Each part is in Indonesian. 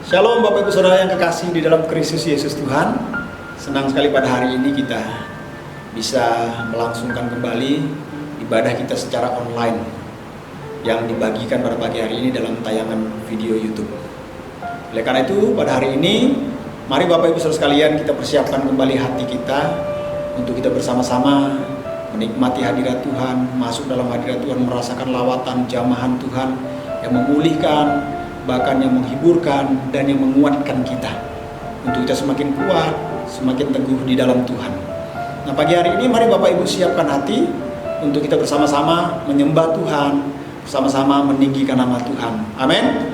Shalom Bapak Ibu Saudara yang kekasih di dalam Kristus Yesus Tuhan. Senang sekali pada hari ini kita bisa melangsungkan kembali ibadah kita secara online yang dibagikan pada pagi hari ini dalam tayangan video YouTube. Oleh karena itu pada hari ini mari Bapak Ibu Saudara sekalian kita persiapkan kembali hati kita untuk kita bersama-sama menikmati hadirat Tuhan, masuk dalam hadirat Tuhan, merasakan lawatan jamahan Tuhan yang memulihkan, bahkan yang menghiburkan dan yang menguatkan kita untuk kita semakin kuat, semakin teguh di dalam Tuhan. Nah pagi hari ini mari Bapak Ibu siapkan hati untuk kita bersama-sama menyembah Tuhan, bersama-sama meninggikan nama Tuhan. Amin.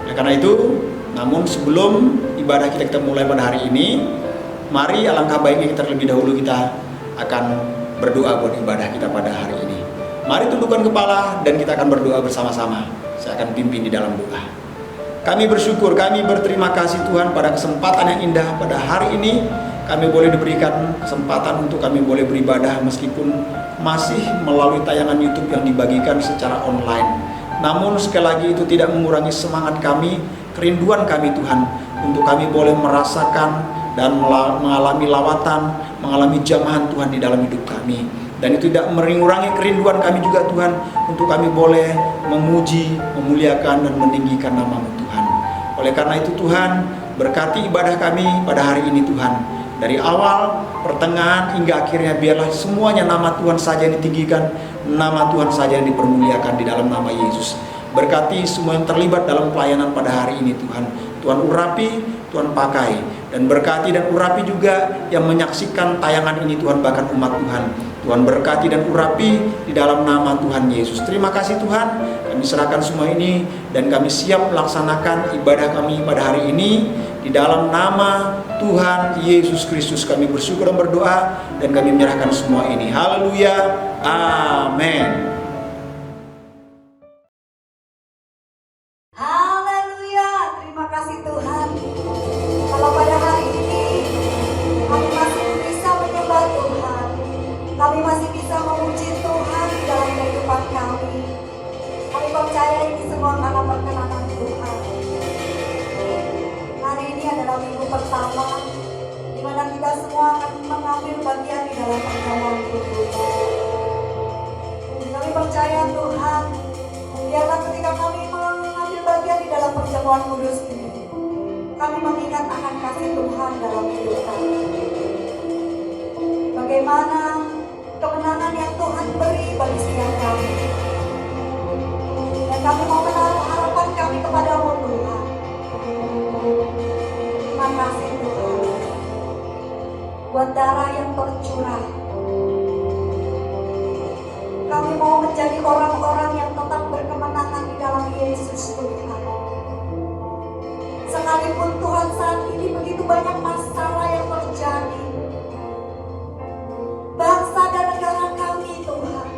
Oleh karena itu, namun sebelum ibadah kita mulai pada hari ini, mari alangkah baiknya kita terlebih dahulu kita akan berdoa buat ibadah kita pada hari ini. Mari tundukkan kepala dan kita akan berdoa bersama-sama. Saya akan pimpin di dalam doa. Kami bersyukur, kami berterima kasih Tuhan pada kesempatan yang indah pada hari ini. Kami boleh diberikan kesempatan untuk kami boleh beribadah meskipun masih melalui tayangan YouTube yang dibagikan secara online. Namun sekali lagi itu tidak mengurangi semangat kami, kerinduan kami Tuhan untuk kami boleh merasakan dan mengalami lawatan, mengalami jamahan Tuhan di dalam hidup kami. Dan itu tidak mengurangi kerinduan kami juga Tuhan untuk kami boleh memuji, memuliakan dan meninggikan nama-Mu Tuhan. Oleh karena itu Tuhan, berkati ibadah kami pada hari ini Tuhan. Dari awal, pertengahan hingga akhirnya biarlah semuanya nama Tuhan saja yang ditinggikan, nama Tuhan saja yang dipermuliakan di dalam nama Yesus. Berkati semua yang terlibat dalam pelayanan pada hari ini Tuhan. Tuhan urapi, Tuhan pakai. Dan berkati dan urapi juga yang menyaksikan tayangan ini Tuhan, bahkan umat Tuhan. Tuhan berkati dan urapi di dalam nama Tuhan Yesus. Terima kasih Tuhan, kami serahkan semua ini dan kami siap melaksanakan ibadah kami pada hari ini. Di dalam nama Tuhan Yesus Kristus kami bersyukur dan berdoa dan kami menyerahkan semua ini. Haleluya, amin. Haleluya, terima kasih Tuhan. Kalau pada hari ini kami masih bisa menyembah Tuhan, kami masih bisa memuji Tuhan dalam kehidupan kami. Kami percaya ini semua karena perkenanan Tuhan. Hari ini adalah minggu pertama di mana kita semua akan mengambil bagian di dalam perjamuan kudus. Kami percaya Tuhan, biarlah ketika kami mengambil bagian di dalam perjamuan kudus ini, kami mengingat akan kasih Tuhan dalam hidup kami. Bagaimana kemenangan yang Tuhan beri bagi setiap kami. Dan kami mau menaruh harapan kami kepada-Mu Tuhan. Terima kasih Tuhan buat darah yang tercurah. Kami mau menjadi orang-orang yang tetap berkemenangan di dalam Yesus Tuhan. Sekalipun Tuhan saat ini begitu banyak masalah yang terjadi, bangsa dan negara kami Tuhan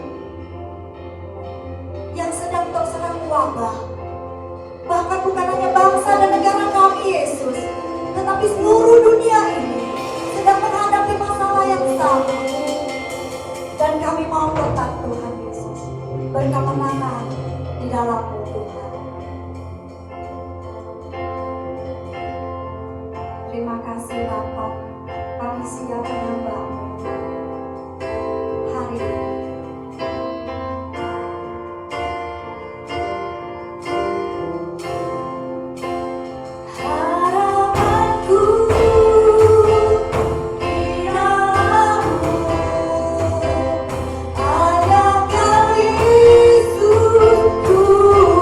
yang sedang terserang wabah. Bahkan bukan hanya bangsa dan negara kami Yesus, tetapi seluruh dunia ini sedang menghadapi masalah yang sama. Dan kami mau tetap Tuhan Yesus berkemenangan di dalam-Mu Tuhan. Terima kasih Bapa, kami siap menyembah-Mu hari ini. Ku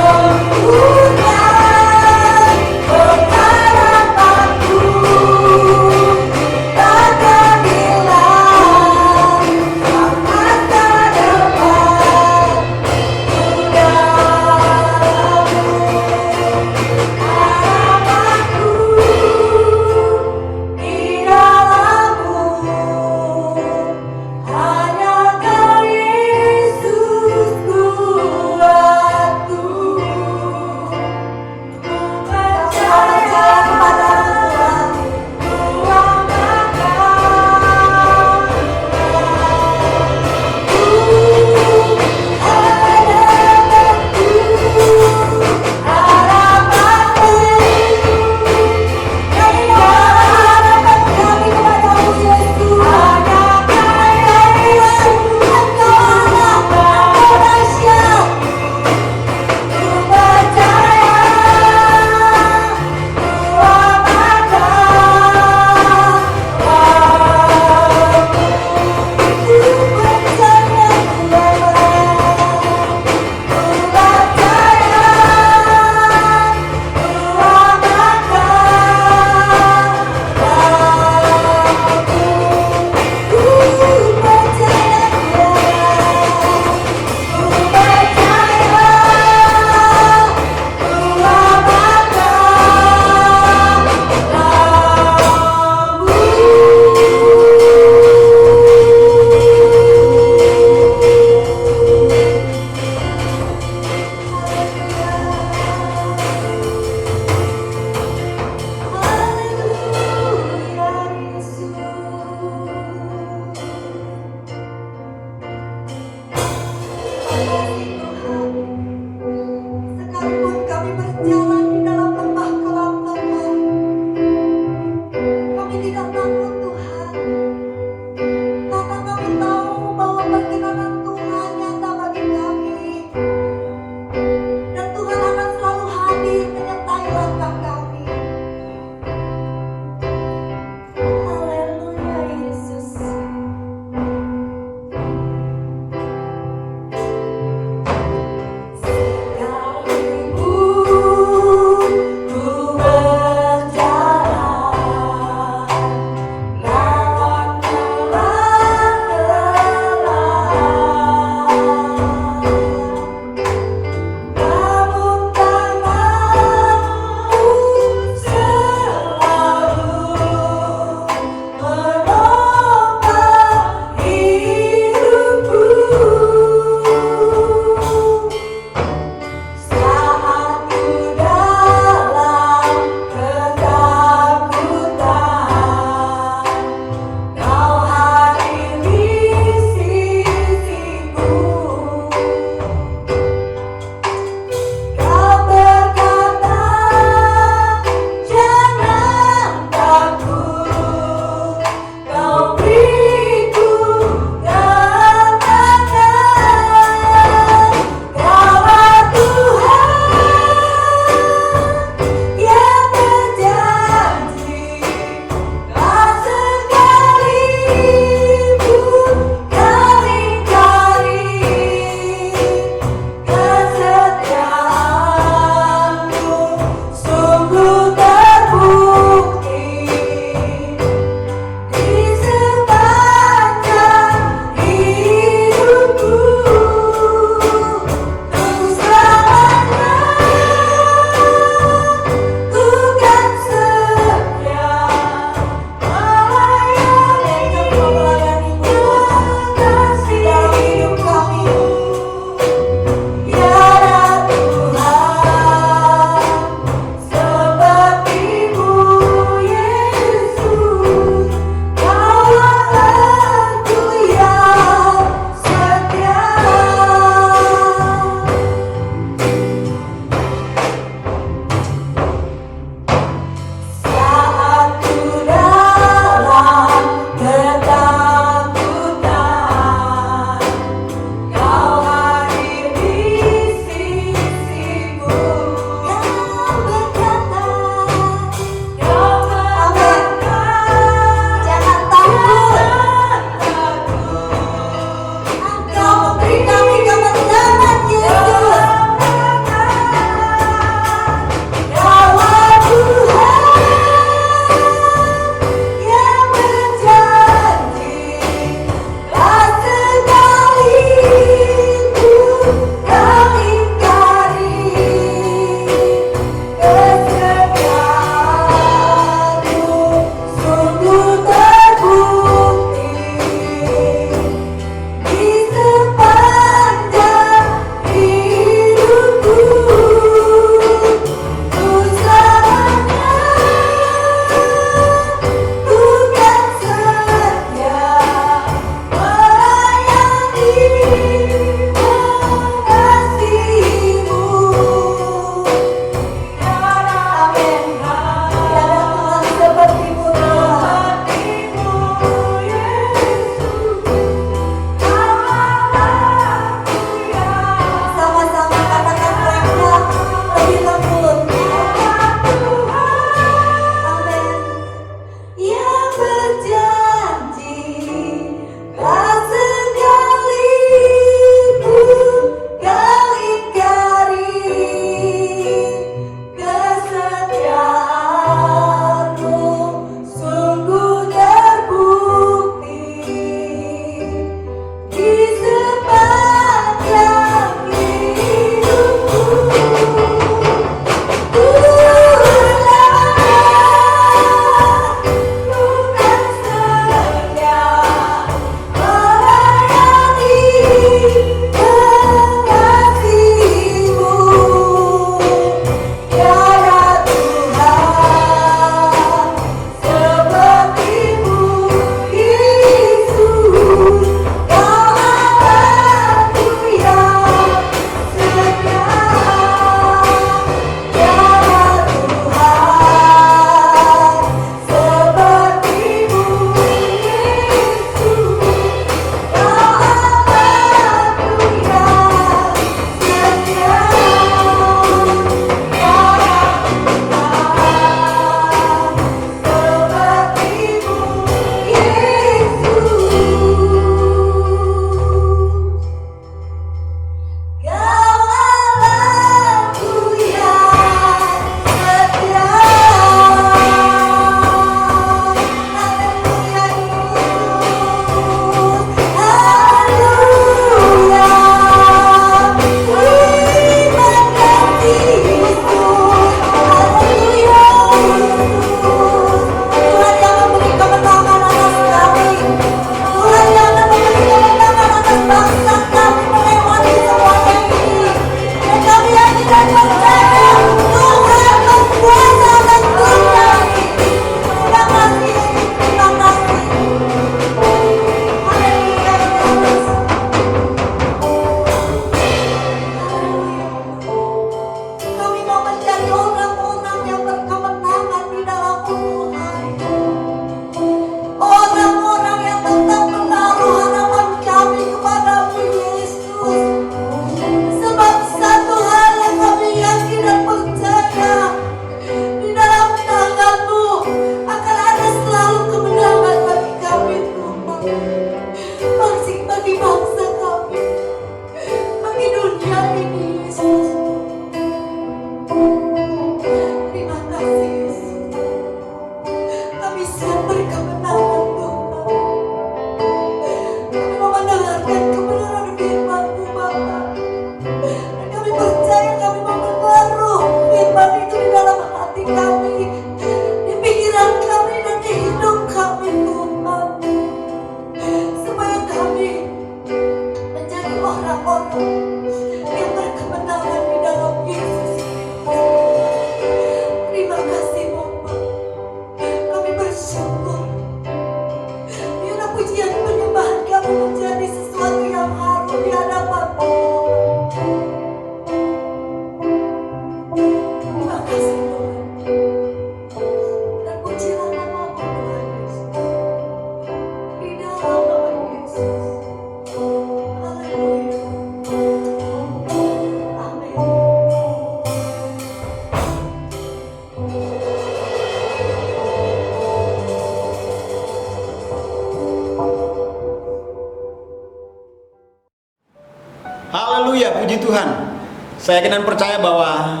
Haleluya, puji Tuhan. Saya yakin dan percaya bahwa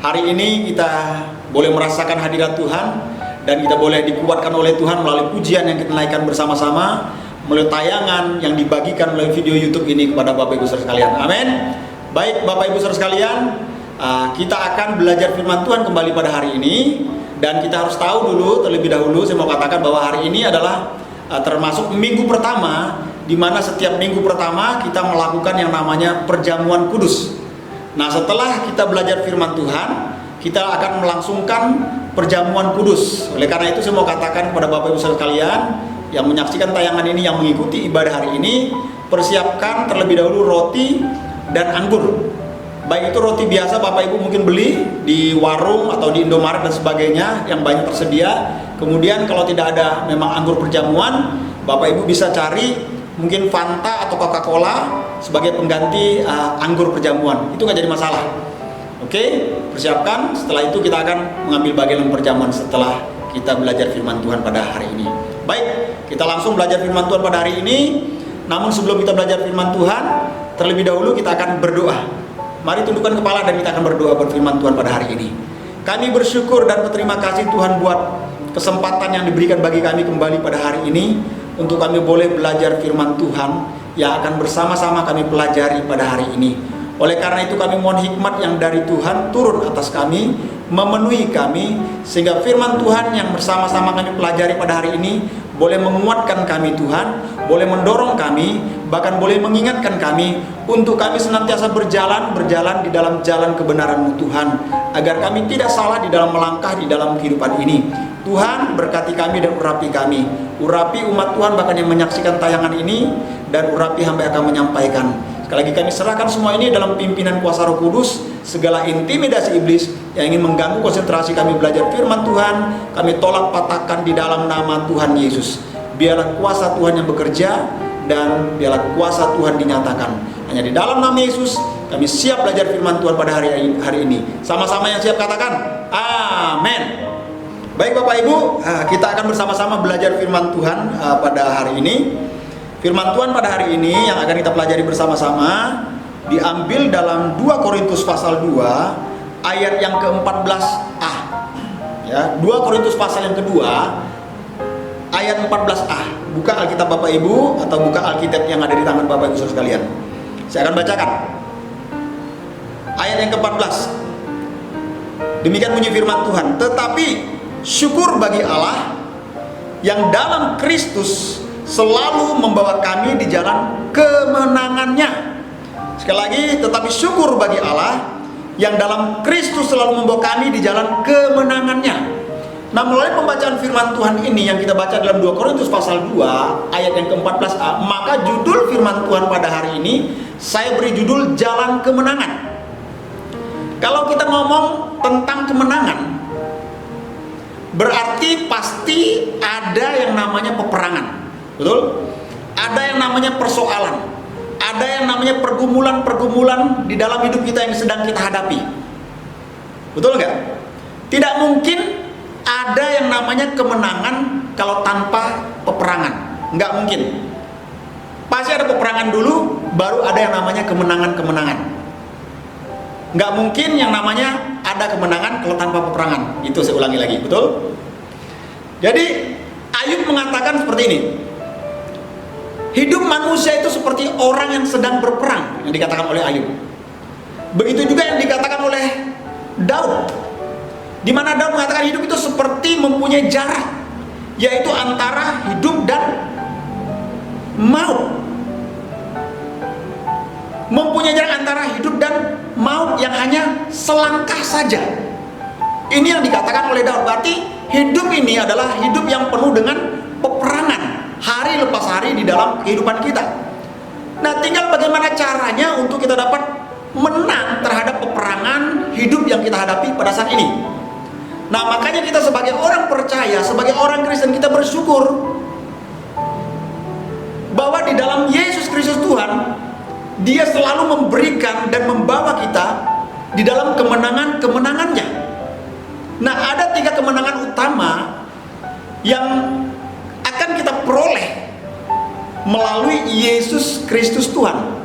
hari ini kita boleh merasakan hadirat Tuhan, dan kita boleh dikuatkan oleh Tuhan melalui pujian yang kita naikkan bersama-sama, melalui tayangan yang dibagikan melalui video YouTube ini kepada Bapak Ibu Saudara sekalian. Amin. Baik Bapak Ibu Saudara sekalian, kita akan belajar firman Tuhan kembali pada hari ini. Dan kita harus tahu dulu, terlebih dahulu saya mau katakan bahwa hari ini adalah termasuk minggu pertama, di mana setiap minggu pertama kita melakukan yang namanya perjamuan kudus. Nah, setelah kita belajar firman Tuhan, kita akan melangsungkan perjamuan kudus. Oleh karena itu saya mau katakan kepada Bapak Ibu Saudara sekalian yang menyaksikan tayangan ini, yang mengikuti ibadah hari ini, persiapkan terlebih dahulu roti dan anggur. Baik itu roti biasa Bapak Ibu mungkin beli di warung atau di Indomaret dan sebagainya yang banyak tersedia. Kemudian kalau tidak ada memang anggur perjamuan, Bapak Ibu bisa cari mungkin Fanta atau Coca-Cola sebagai pengganti anggur perjamuan. Itu nggak jadi masalah. Oke, persiapkan. Setelah itu kita akan mengambil bagian perjamuan setelah kita belajar firman Tuhan pada hari ini. Baik, kita langsung belajar firman Tuhan pada hari ini. Namun sebelum kita belajar firman Tuhan, terlebih dahulu kita akan berdoa. Mari tundukkan kepala dan kita akan berdoa buat firman Tuhan pada hari ini. Kami bersyukur dan berterima kasih Tuhan buat kesempatan yang diberikan bagi kami kembali pada hari ini, untuk kami boleh belajar firman Tuhan yang akan bersama-sama kami pelajari pada hari ini. Oleh karena itu kami mohon hikmat yang dari Tuhan turun atas kami, memenuhi kami, sehingga firman Tuhan yang bersama-sama kami pelajari pada hari ini boleh menguatkan kami Tuhan, boleh mendorong kami, bahkan boleh mengingatkan kami untuk kami senantiasa berjalan di dalam jalan kebenaran-Mu Tuhan, agar kami tidak salah di dalam melangkah di dalam kehidupan ini. Tuhan berkati kami dan urapi kami, urapi umat Tuhan bahkan yang menyaksikan tayangan ini, dan urapi hamba yang akan menyampaikan. Sekali lagi kami serahkan semua ini dalam pimpinan kuasa Roh Kudus. Segala intimidasi iblis yang ingin mengganggu konsentrasi kami belajar firman Tuhan, kami tolak patahkan di dalam nama Tuhan Yesus. Biarlah kuasa Tuhan yang bekerja, dan biarlah kuasa Tuhan dinyatakan. Hanya di dalam nama Yesus kami siap belajar firman Tuhan pada hari ini. Sama-sama yang siap katakan amin. Baik Bapak Ibu, kita akan bersama-sama belajar firman Tuhan pada hari ini. Firman Tuhan pada hari ini yang akan kita pelajari bersama-sama diambil dalam 2 Korintus pasal 2 ayat yang ke-14a. Ya, 2 Korintus pasal yang kedua ayat 14a. Buka Alkitab Bapak Ibu atau buka Alkitab yang ada di tangan Bapak Ibu Saudara sekalian. Saya akan bacakan ayat yang ke-14. Demikian bunyi firman Tuhan. Tetapi syukur bagi Allah yang dalam Kristus selalu membawa kami di jalan kemenangannya. Sekali lagi, tetapi syukur bagi Allah yang dalam Kristus selalu membawa kami di jalan kemenangannya. Nah, melalui pembacaan firman Tuhan ini yang kita baca dalam 2 Korintus pasal 2 ayat yang ke-14a, maka judul firman Tuhan pada hari ini saya beri judul Jalan Kemenangan. Kalau kita ngomong tentang kemenangan, berarti pasti ada yang namanya peperangan. Betul? Ada yang namanya persoalan, ada yang namanya pergumulan-pergumulan di dalam hidup kita yang sedang kita hadapi. Betul nggak? Tidak mungkin ada yang namanya kemenangan kalau tanpa peperangan. Nggak mungkin. Pasti ada peperangan dulu, baru ada yang namanya kemenangan-kemenangan. Nggak mungkin yang namanya ada kemenangan kalau tanpa peperangan. Itu saya ulangi lagi, betul? Jadi Ayub mengatakan seperti ini. Hidup manusia itu seperti orang yang sedang berperang, yang dikatakan oleh Ayub. Begitu juga yang dikatakan oleh Daud, di mana Daud mengatakan hidup itu seperti mempunyai jarak, yaitu antara hidup dan maut. Mempunyai jarak antara hidup dan maut yang hanya selangkah saja. Ini yang dikatakan oleh Daud. Berarti hidup ini adalah hidup yang penuh dengan peperangan, hari lepas hari di dalam kehidupan kita. Nah, tinggal bagaimana caranya untuk kita dapat menang terhadap peperangan hidup yang kita hadapi pada saat ini. Nah, makanya kita sebagai orang percaya, sebagai orang Kristen, kita bersyukur bahwa di dalam Yesus Kristus Tuhan, Dia selalu memberikan dan membawa kita di dalam kemenangan-kemenangannya. Nah, ada 3 kemenangan utama yang akan kita peroleh melalui Yesus Kristus Tuhan.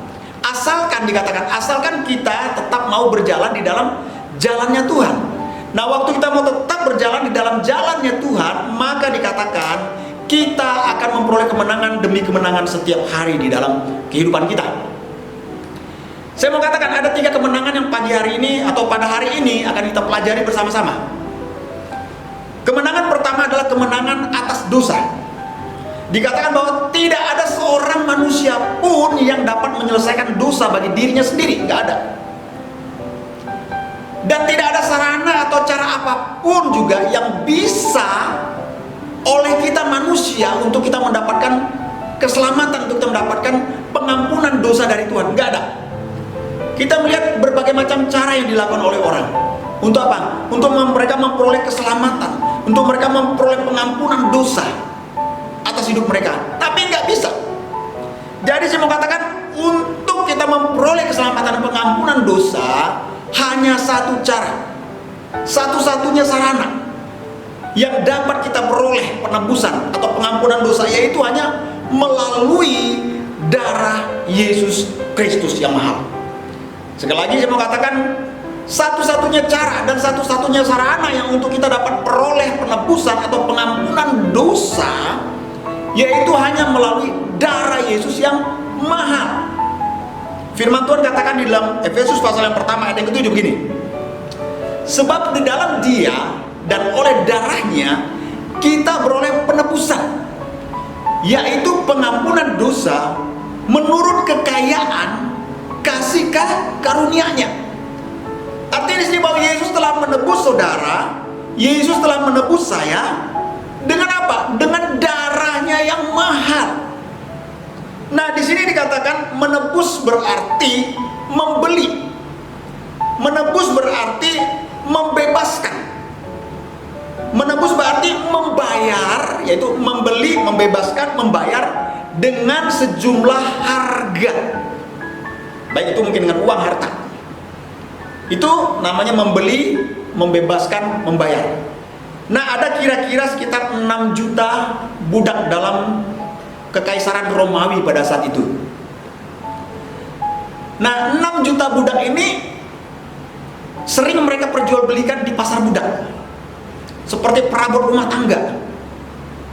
asalkan kita tetap mau berjalan di dalam jalannya Tuhan. Nah, waktu kita mau tetap berjalan di dalam jalannya Tuhan, maka dikatakan kita akan memperoleh kemenangan demi kemenangan setiap hari di dalam kehidupan kita. Saya mau katakan ada 3 kemenangan yang pagi hari ini atau pada hari ini akan kita pelajari bersama-sama. Kemenangan pertama adalah kemenangan atas dosa. Dikatakan bahwa tidak ada seorang manusia pun yang dapat menyelesaikan dosa bagi dirinya sendiri, nggak ada. Dan tidak ada sarana atau cara apapun juga yang bisa oleh kita manusia untuk kita mendapatkan keselamatan, untuk kita mendapatkan pengampunan dosa dari Tuhan, nggak ada. Kita melihat berbagai macam cara yang dilakukan oleh orang. Untuk apa? Untuk mereka memperoleh keselamatan, untuk mereka memperoleh pengampunan dosa atas hidup mereka, tapi nggak bisa. Jadi saya mau katakan, untuk kita memperoleh keselamatan dan pengampunan dosa hanya satu cara, satu-satunya sarana yang dapat kita peroleh penebusan atau pengampunan dosa, yaitu hanya melalui darah Yesus Kristus yang mahal. Sekali lagi saya mau katakan, satu-satunya cara dan satu-satunya sarana yang untuk kita dapat peroleh penebusan atau pengampunan dosa, yaitu hanya melalui darah Yesus yang mahal. Firman Tuhan katakan di dalam Efesus pasal yang pertama ayat yang ke-7 begini. Sebab di dalam Dia dan oleh darahnya kita beroleh penebusan, yaitu pengampunan dosa menurut kekayaan kasih karunia-Nya. Artinya di sini bahwa Yesus telah menebus saudara, Yesus telah menebus saya. Dengan apa? Dengan darahnya yang mahal. Nah, di sini dikatakan menebus berarti membeli. Menebus berarti membebaskan. Menebus berarti membayar, yaitu membeli, membebaskan, membayar dengan sejumlah harga. Baik itu mungkin dengan uang, harta. Itu namanya membeli, membebaskan, membayar. Nah, ada kira-kira sekitar 6 juta budak dalam kekaisaran Romawi pada saat itu. Nah, 6 juta budak ini sering mereka perjualbelikan di pasar budak. Seperti perabot rumah tangga.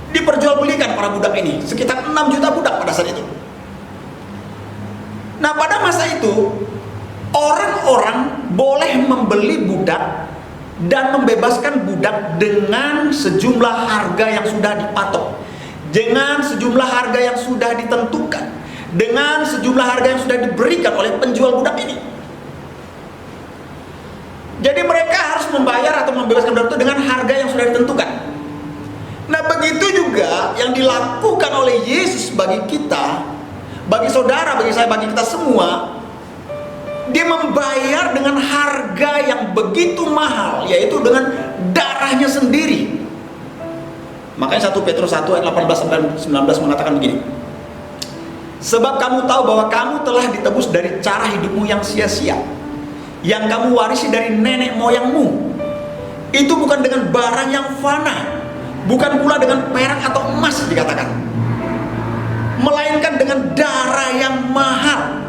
Diperjualbelikan para budak ini, sekitar 6 juta budak pada saat itu. Nah, pada masa itu orang-orang boleh membeli budak dan membebaskan budak dengan sejumlah harga yang sudah dipatok, dengan sejumlah harga yang sudah ditentukan, dengan sejumlah harga yang sudah diberikan oleh penjual budak ini. Jadi mereka harus membayar atau membebaskan budak itu dengan harga yang sudah ditentukan. Nah, begitu juga yang dilakukan oleh Yesus bagi kita, bagi saudara, bagi saya, bagi kita semua. Dia membayar dengan harga yang begitu mahal, yaitu dengan darahnya sendiri. Makanya 1 Petrus 1 ayat 18-19 mengatakan begini. Sebab kamu tahu bahwa kamu telah ditebus dari cara hidupmu yang sia-sia, yang kamu warisi dari nenek moyangmu. Itu bukan dengan barang yang fana, bukan pula dengan perak atau emas dikatakan, melainkan dengan darah yang mahal,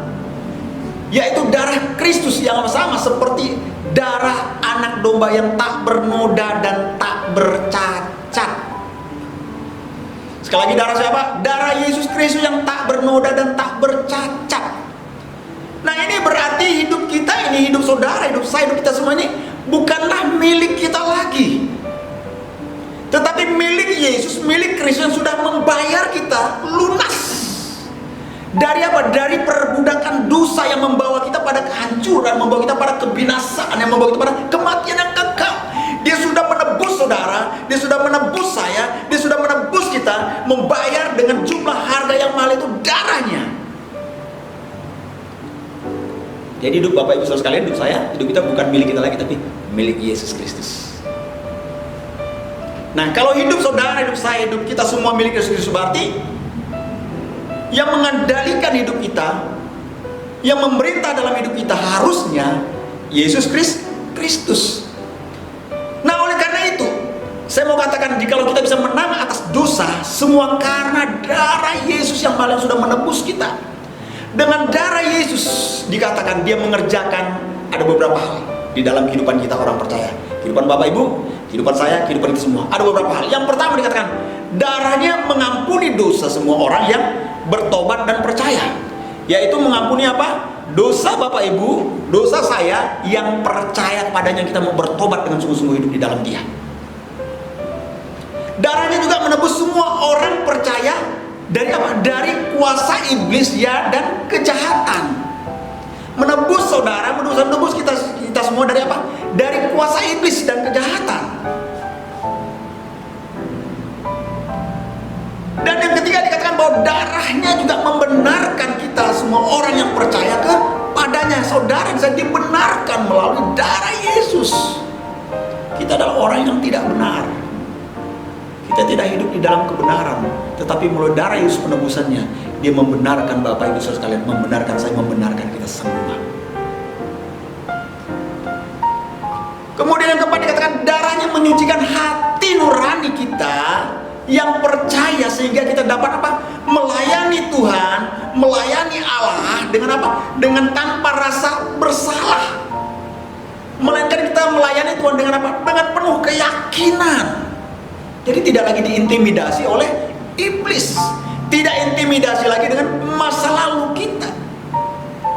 yaitu darah Kristus yang sama seperti darah anak domba yang tak bernoda dan tak bercacat. Sekali lagi, darah siapa? Darah Yesus Kristus yang tak bernoda dan tak bercacat. Nah, ini berarti hidup kita ini, hidup saudara, hidup saya, hidup kita semua ini bukanlah milik kita lagi, tetapi milik Yesus, milik Kristus yang sudah membayar kita lunas. Dari apa? Dari perbudakan dosa yang membawa kita pada kehancuran, membawa kita pada kebinasaan, yang membawa kita pada kematian yang kekal. Dia sudah menebus saudara, dia sudah menebus saya, dia sudah menebus kita, membayar dengan jumlah harga yang mahal, itu darahnya. Jadi hidup Bapak Ibu Saudara sekalian, hidup saya, hidup kita bukan milik kita lagi, tapi milik Yesus Kristus. Nah, kalau hidup saudara, hidup saya, hidup kita semua milik Yesus Kristus, berarti yang mengendalikan hidup kita, yang memerintah dalam hidup kita harusnya Yesus Kristus. Nah, oleh karena itu, saya mau katakan, jikalau kita bisa menang atas dosa, semua karena darah Yesus yang paling sudah menebus kita. Dengan darah Yesus dikatakan dia mengerjakan ada beberapa hal di dalam kehidupan kita orang percaya. Kehidupan Bapak Ibu, kehidupan saya, kehidupan kita semua. Ada beberapa hal. Yang pertama dikatakan darahnya mengampuni dosa semua orang yang bertobat dan percaya. Yaitu mengampuni apa? Dosa Bapak Ibu, dosa saya yang percaya kepadanya, kita mau bertobat dengan sungguh-sungguh hidup di dalam Dia. Darahnya juga menebus semua orang percaya dari apa? Dari kuasa iblis ya dan kejahatan. Menebus saudara, menebus kita semua dari apa? Dari kuasa iblis dan kejahatan. Dan yang ketiga dikatakan bahwa darahnya juga membenarkan kita semua orang yang percaya kepadanya. Saudara bisa dibenarkan melalui darah Yesus. Kita adalah orang yang tidak benar. Kita tidak hidup di dalam kebenaran, tetapi melalui darah Yesus penebusannya, dia membenarkan Bapak Ibu Saudara sekalian, membenarkan saya, membenarkan kita semua. Kemudian yang keempat dikatakan darahnya menyucikan hati nurani kita yang percaya, sehingga kita dapat apa? Melayani Tuhan, melayani Allah dengan apa? Dengan tanpa rasa bersalah. Melainkan kita melayani Tuhan dengan apa? Dengan penuh keyakinan. Jadi tidak lagi diintimidasi oleh iblis, tidak intimidasi lagi dengan masa lalu kita.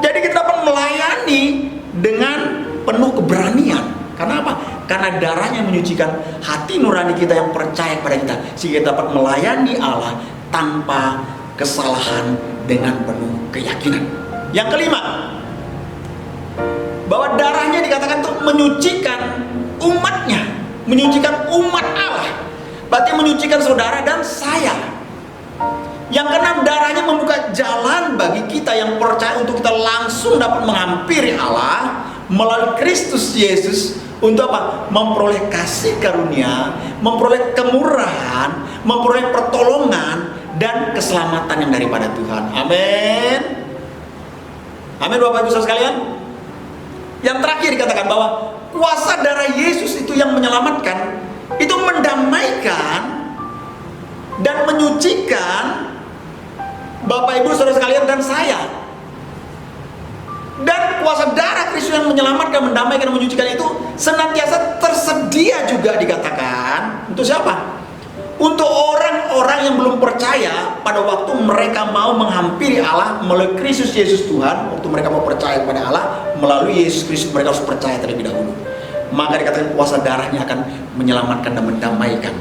Jadi kita dapat melayani dengan penuh keberanian. Karena apa? Karena darahnya menyucikan hati nurani kita yang percaya kepada kita, sehingga kita dapat melayani Allah tanpa kesalahan dengan penuh keyakinan. Yang kelima, bahwa darahnya dikatakan untuk menyucikan umatnya, menyucikan umat Allah. Berarti menyucikan saudara dan saya. Yang keenam, darahnya membuka jalan bagi kita yang percaya untuk kita langsung dapat menghampiri Allah melalui Kristus Yesus untuk apa? Memperoleh kasih karunia, memperoleh kemurahan, memperoleh pertolongan dan keselamatan yang daripada Tuhan. Amin. Amin Bapak Ibu Saudara sekalian. Yang terakhir dikatakan bahwa kuasa darah Yesus itu yang menyelamatkan, itu mendamaikan dan menyucikan Bapak Ibu Saudara sekalian dan saya. Dan kuasa darah Kristus yang menyelamatkan, mendamaikan, dan menyucikan itu senantiasa tersedia juga dikatakan. Untuk siapa? Untuk orang-orang yang belum percaya pada waktu mereka mau menghampiri Allah melalui Kristus Yesus Tuhan. Waktu mereka mau percaya kepada Allah melalui Yesus Kristus, mereka harus percaya terlebih dahulu. Maka dikatakan kuasa darahnya akan menyelamatkan dan mendamaikan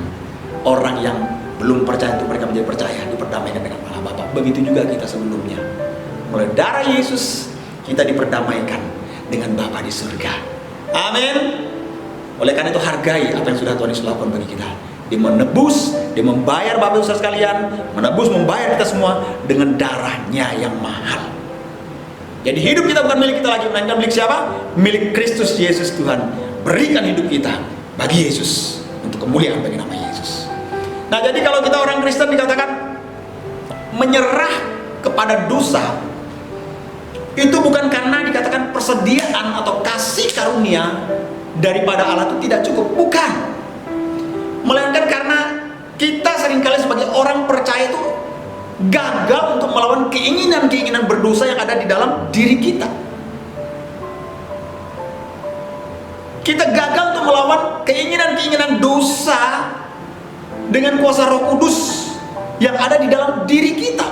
orang yang belum percaya, untuk mereka menjadi percaya, diperdamaikan dengan Allah Bapa. Begitu juga kita sebelumnya, melalui darah Yesus kita diperdamaikan dengan Bapa di surga. Amin. Oleh karena itu hargai apa yang sudah Tuhan Yesus lakukan bagi kita. Dia menebus, dia membayar Bapak Ibu Saudara sekalian, menebus, membayar kita semua dengan darahnya yang mahal. Jadi hidup kita bukan milik kita lagi, melainkan milik siapa? Milik Kristus Yesus Tuhan. Berikan hidup kita bagi Yesus untuk kemuliaan bagi nama Yesus. Nah, jadi kalau kita orang Kristen dikatakan menyerah kepada dosa, itu bukan karena dikatakan persediaan atau kasih karunia daripada Allah itu tidak cukup, bukan. Melainkan karena kita seringkali sebagai orang percaya itu gagal untuk melawan keinginan-keinginan berdosa yang ada di dalam diri kita. Kita gagal untuk melawan keinginan-keinginan dosa dengan kuasa Roh Kudus yang ada di dalam diri kita.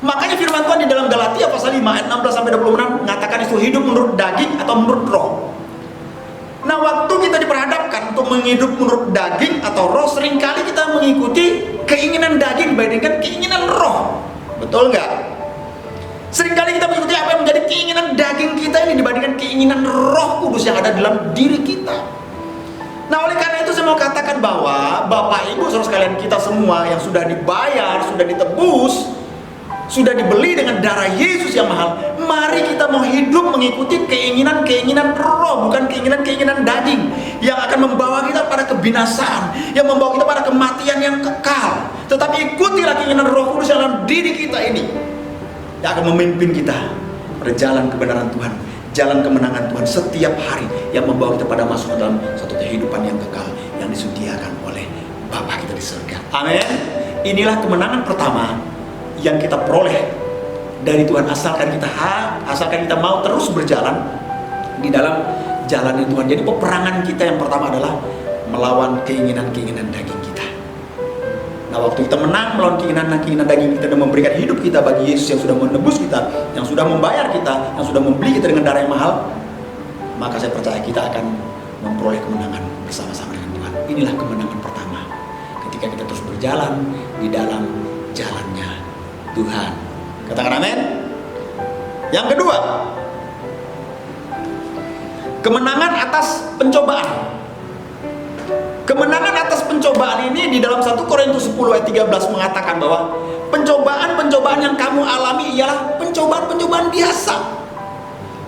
Makanya firman Tuhan di dalam Galatia pasal 5 ayat 16-26 mengatakan itu hidup menurut daging atau menurut roh. Nah, waktu kita diperhadapkan untuk menghidup menurut daging atau roh, seringkali kita mengikuti keinginan daging dibandingkan keinginan roh. Betul nggak? Seringkali kita mengikuti apa yang menjadi keinginan daging kita ini dibandingkan keinginan Roh Kudus yang ada dalam diri kita. Nah, oleh karena itu saya mau katakan bahwa Bapak Ibu Saudara sekalian, kita semua yang sudah dibayar, sudah ditebus, sudah dibeli dengan darah Yesus yang mahal, mari kita mau hidup mengikuti keinginan-keinginan roh, bukan keinginan-keinginan daging yang akan membawa kita pada kebinasaan, yang membawa kita pada kematian yang kekal. Tetapi ikutilah keinginan Roh Kudus yang dalam diri kita ini, yang akan memimpin kita pada jalan kebenaran Tuhan, jalan kemenangan Tuhan setiap hari, yang membawa kita pada masuk dalam suatu kehidupan yang kekal yang disediakan oleh Bapa kita di surga. Amin. Inilah kemenangan pertama yang kita peroleh dari Tuhan, asalkan kita mau terus berjalan di dalam jalan Tuhan. Jadi peperangan kita yang pertama adalah melawan keinginan-keinginan daging kita. Nah, waktu kita menang melawan keinginan daging kita dan memberikan hidup kita bagi Yesus yang sudah menebus kita, yang sudah membayar kita, yang sudah membeli kita dengan darah yang mahal, maka saya percaya kita akan memperoleh kemenangan bersama-sama dengan Tuhan. Inilah kemenangan pertama, ketika kita terus berjalan di dalam jalannya Tuhan. Katakan amin. Yang kedua, kemenangan atas pencobaan. Kemenangan atas pencobaan ini di dalam 1 Korintus 10 ayat 13 mengatakan bahwa pencobaan-pencobaan yang kamu alami ialah pencobaan-pencobaan biasa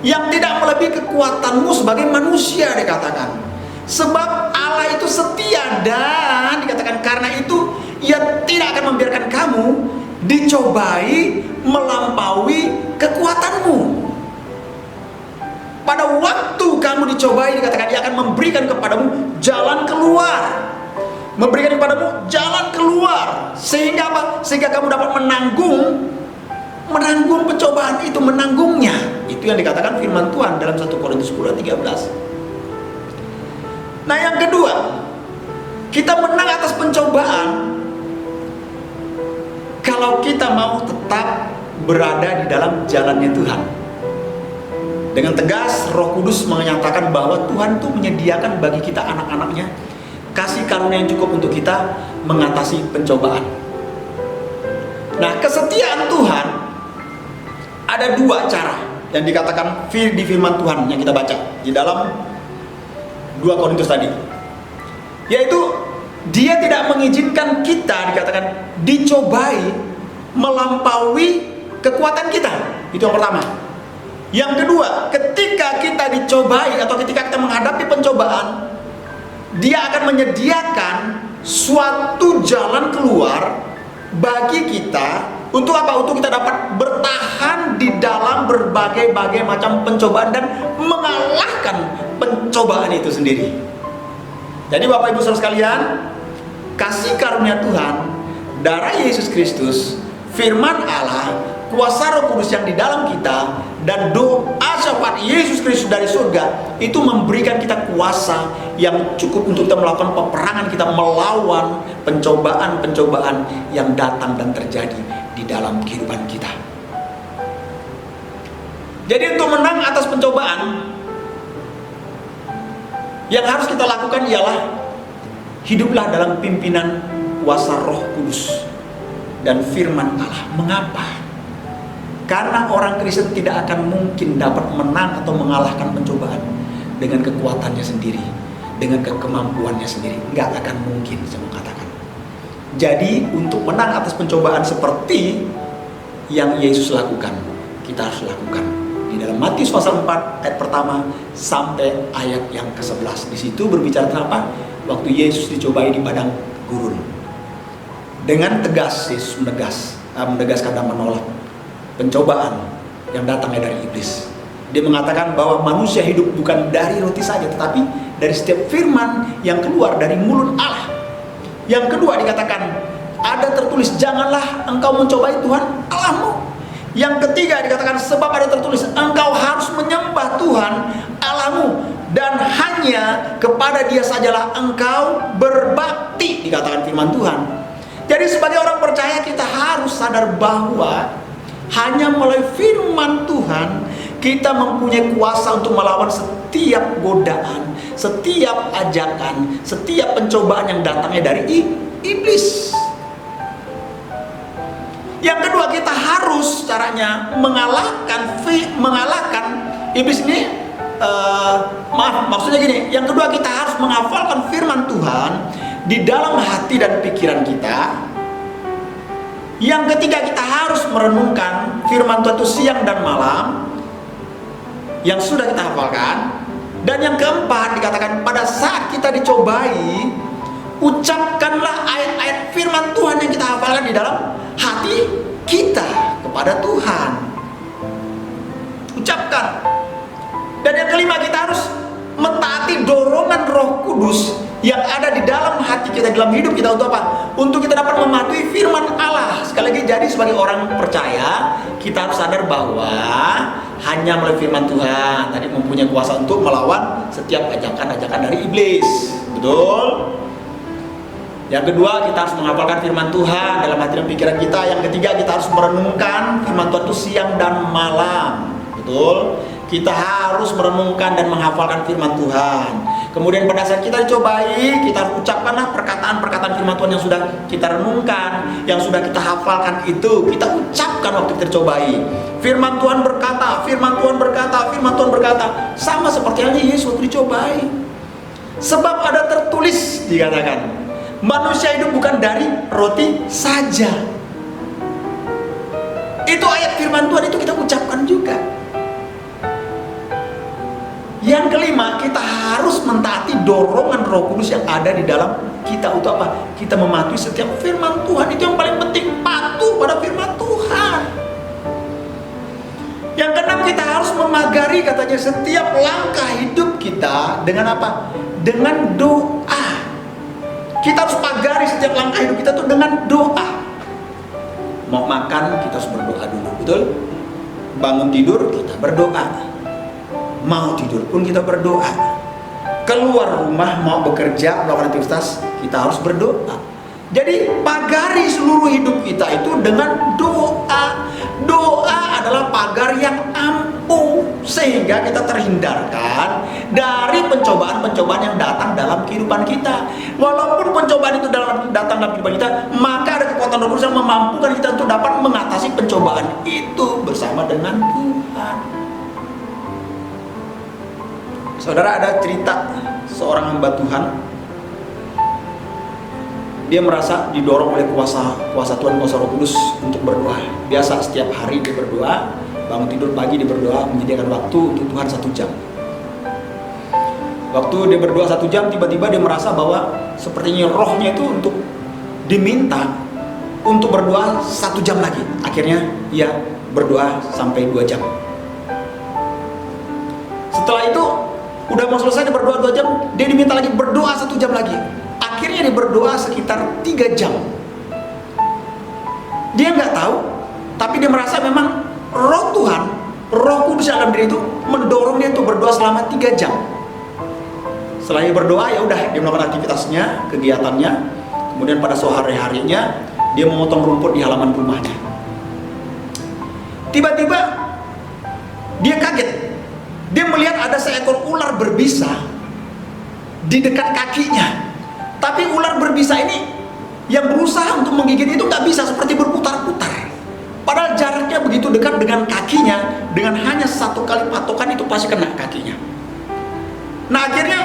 yang tidak melebihi kekuatanmu sebagai manusia, dikatakan. Sebab Allah itu setia dan dikatakan karena itu Ia tidak akan membiarkan kamu dicobai melampaui kekuatanmu. Pada waktu kamu dicobai, dikatakan Dia akan memberikan kepadamu jalan keluar. Memberikan kepadamu jalan keluar. Sehingga apa? Sehingga kamu dapat menanggung pencobaan itu, menanggungnya. Itu yang dikatakan firman Tuhan dalam 1 Korintus 10 ayat 13. Nah, yang kedua, kita menang atas pencobaan kalau kita mau tetap berada di dalam jalannya Tuhan. Dengan tegas Roh Kudus menyatakan bahwa Tuhan itu menyediakan bagi kita anak-anaknya kasih karunia yang cukup untuk kita mengatasi pencobaan. Nah, kesetiaan Tuhan ada dua cara yang dikatakan di firman Tuhan yang kita baca di dalam 2 Korintus tadi, yaitu Dia tidak mengizinkan kita, dikatakan, dicobai melampaui kekuatan kita. Itu yang pertama. Yang kedua, ketika kita dicobai atau ketika kita menghadapi pencobaan, Dia akan menyediakan suatu jalan keluar bagi kita. Untuk apa? Untuk kita dapat bertahan di dalam berbagai macam pencobaan dan mengalahkan pencobaan itu sendiri. Jadi Bapak Ibu Saudara sekalian, kasih karunia Tuhan, darah Yesus Kristus, firman Allah, kuasa Roh Kudus yang di dalam kita, dan doa syafaat Yesus Kristus dari surga itu memberikan kita kuasa yang cukup untuk kita melakukan peperangan kita melawan pencobaan-pencobaan yang datang dan terjadi di dalam kehidupan kita. Jadi untuk menang atas pencobaan, yang harus kita lakukan ialah hiduplah dalam pimpinan kuasa Roh Kudus dan firman Allah. Mengapa? Karena orang Kristen tidak akan mungkin dapat menang atau mengalahkan pencobaan dengan kekuatannya sendiri, dengan kemampuannya sendiri. Nggak akan mungkin, saya mau katakan. Jadi untuk menang atas pencobaan seperti yang Yesus lakukan, kita harus lakukan. Di dalam Matius pasal 4 ayat pertama sampai ayat yang ke-11. Di situ berbicara tentang apa? Waktu Yesus dicobai di padang gurun. Dengan tegas Yesus menegaskan dan menolak pencobaan yang datangnya dari iblis. Dia mengatakan bahwa manusia hidup bukan dari roti saja, tetapi dari setiap firman yang keluar dari mulut Allah. Yang kedua dikatakan, ada tertulis, janganlah engkau mencobai Tuhan Allahmu. Yang ketiga dikatakan, sebab ada tertulis, engkau harus menyembah Tuhan Allahmu dan hanya kepada Dia sajalah engkau berbakti, dikatakan firman Tuhan. Jadi sebagai orang percaya kita harus sadar bahwa hanya melalui firman Tuhan kita mempunyai kuasa untuk melawan setiap godaan, setiap ajakan, setiap pencobaan yang datangnya dari iblis. Yang kedua, kita harus caranya mengalahkan iblis ini. Maksudnya gini, yang kedua kita harus menghafalkan firman Tuhan di dalam hati dan pikiran kita. Yang ketiga, kita harus merenungkan firman Tuhan itu siang dan malam yang sudah kita hafalkan. Dan yang keempat dikatakan, pada saat kita dicobai, ucapkanlah ayat-ayat firman Tuhan yang kita hafalkan di dalam hati kita kepada Tuhan. Ucapkan. Dan yang kelima, kita harus mentaati dorongan Roh Kudus yang ada di dalam hati kita, dalam hidup kita. Untuk apa? Untuk kita dapat mematuhi firman Allah. Sekali lagi, jadi sebagai orang percaya, kita harus sadar bahwa hanya melalui firman Tuhan tadi mempunyai kuasa untuk melawan setiap ajakan-ajakan dari iblis. Betul? Yang kedua, kita harus menghafalkan firman Tuhan dalam hati dan pikiran kita. Yang ketiga, kita harus merenungkan firman Tuhan itu siang dan malam. Betul? Kita harus merenungkan dan menghafalkan firman Tuhan. Kemudian pada saat kita dicobai, kita harus ucapkanlah perkataan-perkataan firman Tuhan yang sudah kita renungkan, yang sudah kita hafalkan itu, kita ucapkan waktu kita dicobai. Firman Tuhan berkata, firman Tuhan berkata, firman Tuhan berkata. Sama seperti halnya Yesus waktu dicobai. Sebab ada tertulis, dikatakan, manusia hidup bukan dari roti saja. Itu ayat firman Tuhan itu kita ucapkan juga. Yang kelima, kita harus mentaati dorongan Roh Kudus yang ada di dalam kita. Untuk apa? Kita mematuhi setiap firman Tuhan. Itu yang paling penting, patuh pada firman Tuhan. Yang keenam, kita harus memagari katanya setiap langkah hidup kita dengan apa? Dengan doa. Kita harus pagari setiap langkah hidup kita tuh dengan doa. Mau makan, kita harus berdoa dulu, betul? Bangun tidur, kita berdoa. Mau tidur pun kita berdoa. Keluar rumah, mau bekerja, melakukan aktivitas, kita harus berdoa. Jadi pagari seluruh hidup kita itu dengan doa. Doa adalah pagar yang ampuh, sehingga kita terhindarkan dari pencobaan-pencobaan yang datang dalam kehidupan kita. Walaupun pencobaan itu datang dalam kehidupan kita, maka ada kekuatan Roh Kudus yang memampukan kita untuk dapat mengatasi pencobaan itu bersama dengan Tuhan. Saudara, ada cerita seorang hamba Tuhan. Dia merasa didorong oleh kuasa Tuhan, kuasa Roh Kudus untuk berdoa. Biasa setiap hari dia berdoa, bangun tidur pagi dia berdoa, menyediakan waktu untuk Tuhan 1 jam. Waktu dia berdoa 1 jam, tiba-tiba dia merasa bahwa sepertinya rohnya itu untuk diminta untuk berdoa 1 jam lagi. Akhirnya dia berdoa sampai 2 jam. Setelah itu udah mau selesai dia berdoa 2 jam, dia diminta lagi berdoa 1 jam lagi. Akhirnya dia berdoa sekitar 3 jam. Dia nggak tahu, tapi dia merasa memang roh Tuhan, Roh Kudus yang dalam diri itu mendorong dia untuk berdoa selama 3 jam. Setelah dia berdoa, ya udah dia melakukan aktivitasnya, kegiatannya. Kemudian pada sore harinya dia memotong rumput di halaman rumahnya. Tiba-tiba dia kaget. Dia melihat ada seekor ular berbisa di dekat kakinya. Tapi ular berbisa ini yang berusaha untuk menggigit itu nggak bisa, seperti berputar-putar. Padahal jaraknya begitu dekat dengan kakinya, dengan hanya 1 kali patokan itu pasti kena kakinya. Nah akhirnya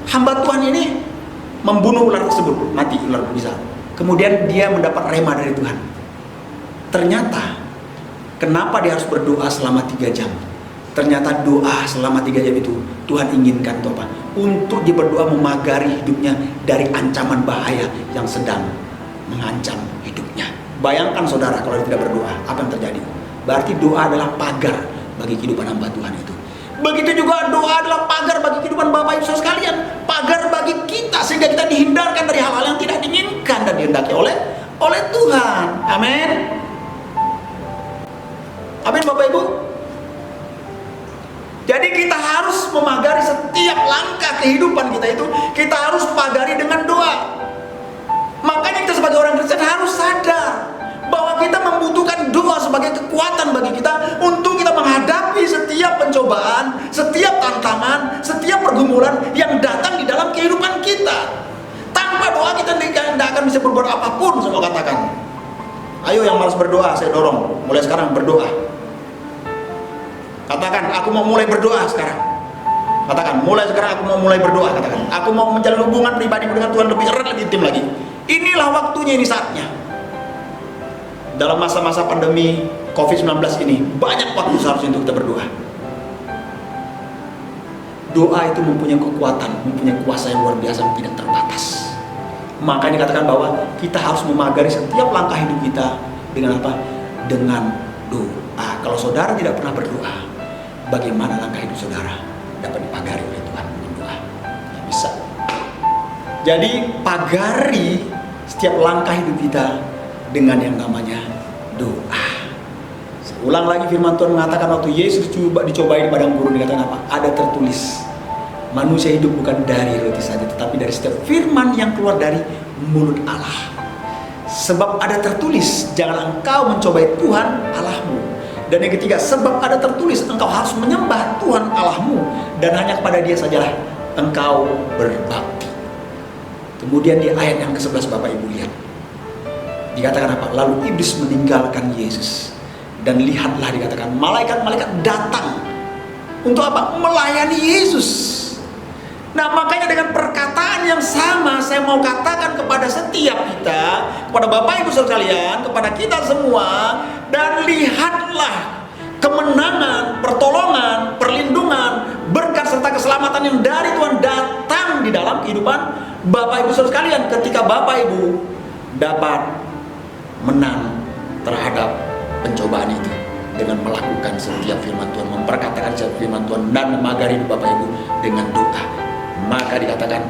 hamba Tuhan ini membunuh ular tersebut, mati ular berbisa. Kemudian dia mendapat rema dari Tuhan. Ternyata kenapa dia harus berdoa selama 3 jam? Ternyata doa selama 3 jam itu Tuhan inginkan itu apa? Untuk dia berdoa memagari hidupnya dari ancaman bahaya yang sedang mengancam hidupnya. Bayangkan saudara kalau dia tidak berdoa, apa yang terjadi? Berarti doa adalah pagar bagi kehidupan hamba Tuhan itu. Begitu juga doa adalah pagar bagi kehidupan Bapak Ibu Saudara sekalian, pagar bagi kita sehingga kita dihindarkan dari hal-hal yang tidak diinginkan dan dihendaki oleh Tuhan. Amin. Amin Bapak Ibu. Jadi kita harus memagari setiap langkah kehidupan kita itu, kita harus pagari dengan doa. Makanya kita sebagai orang Kristen harus sadar bahwa kita membutuhkan doa sebagai kekuatan bagi kita untuk kita menghadapi setiap pencobaan, setiap tantangan, setiap pergumulan yang datang di dalam kehidupan kita. Tanpa doa kita tidak akan bisa berbuat apapun. Semua katakan, ayo yang malas berdoa, saya dorong mulai sekarang berdoa. Katakan, aku mau mulai berdoa sekarang. Katakan, mulai sekarang aku mau mulai berdoa. Katakan, aku mau menjalin hubungan pribadi dengan Tuhan lebih erat, lebih intim lagi. Inilah waktunya, ini saatnya. Dalam masa-masa pandemi COVID-19 ini, banyak waktu seharusnya untuk kita berdoa. Doa itu mempunyai kekuatan, mempunyai kuasa yang luar biasa, yang tidak terbatas. Makanya dikatakan bahwa kita harus memagari setiap langkah hidup kita dengan apa? Dengan doa. Kalau saudara tidak pernah berdoa, bagaimana langkah hidup saudara dapat dipagari oleh Tuhan dengan doa? Ya, bisa. Jadi pagari setiap langkah hidup kita dengan yang namanya doa. Ulang lagi firman Tuhan mengatakan waktu Yesus dicobai di padang gurun, dikatakan apa? Ada tertulis, manusia hidup bukan dari roti saja, tetapi dari setiap firman yang keluar dari mulut Allah. Sebab ada tertulis, jangan engkau mencobai Tuhan Allahmu. Dan yang ketiga, sebab ada tertulis, engkau harus menyembah Tuhan Allahmu, dan hanya kepada Dia sajalah engkau berbakti. Kemudian di ayat yang ke-11 Bapak Ibu lihat, dikatakan apa? Lalu iblis meninggalkan Yesus, dan lihatlah dikatakan malaikat-malaikat datang untuk apa? Melayani Yesus. Nah, makanya dengan perkataan yang sama saya mau katakan kepada setiap kita, kepada Bapak Ibu sekalian, kepada kita semua, dan lihatlah kemenangan, pertolongan, perlindungan, berkat serta keselamatan yang dari Tuhan datang di dalam kehidupan Bapak Ibu sekalian ketika Bapak Ibu dapat menang terhadap pencobaan itu dengan melakukan setiap firman Tuhan, memperkatakan setiap firman Tuhan, dan memagari Bapak Ibu dengan doa. Maka dikatakan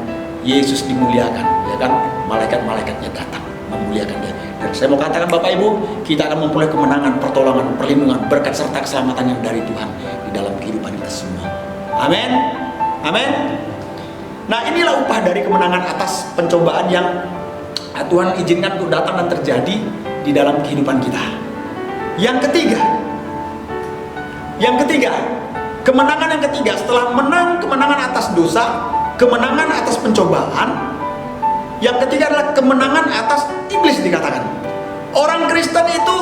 Yesus dimuliakan, ya kan? Malaikat-malaikatnya datang memuliakan Dia. Dan saya mau katakan Bapak Ibu, kita akan memperoleh kemenangan, pertolongan, perlindungan, berkat serta keselamatan yang dari Tuhan di dalam kehidupan kita semua. Amin. Amin. Nah, inilah upah dari kemenangan atas pencobaan yang Tuhan izinkan untuk datang dan terjadi di dalam kehidupan kita. Yang ketiga, kemenangan yang ketiga setelah menang kemenangan atas dosa, kemenangan atas pencobaan, yang ketiga adalah kemenangan atas iblis. Dikatakan orang Kristen itu,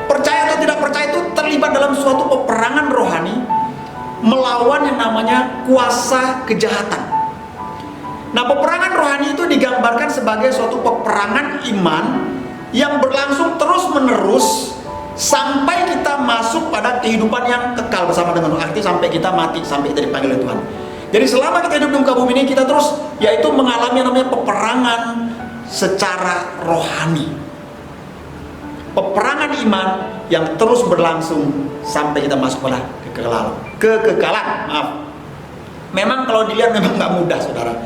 percaya atau tidak percaya, itu terlibat dalam suatu peperangan rohani melawan yang namanya kuasa kejahatan. Nah, peperangan rohani itu digambarkan sebagai suatu peperangan iman yang berlangsung terus menerus sampai kita masuk pada kehidupan yang kekal bersama dengan Tuhan. Arti sampai kita mati, sampai kita dipanggil oleh Tuhan. Jadi selama kita hidup di muka bumi ini, kita terus yaitu mengalami yang namanya peperangan secara rohani, peperangan iman yang terus berlangsung sampai kita masuk pada kekekalan. Maaf, memang kalau dilihat memang nggak mudah, saudara,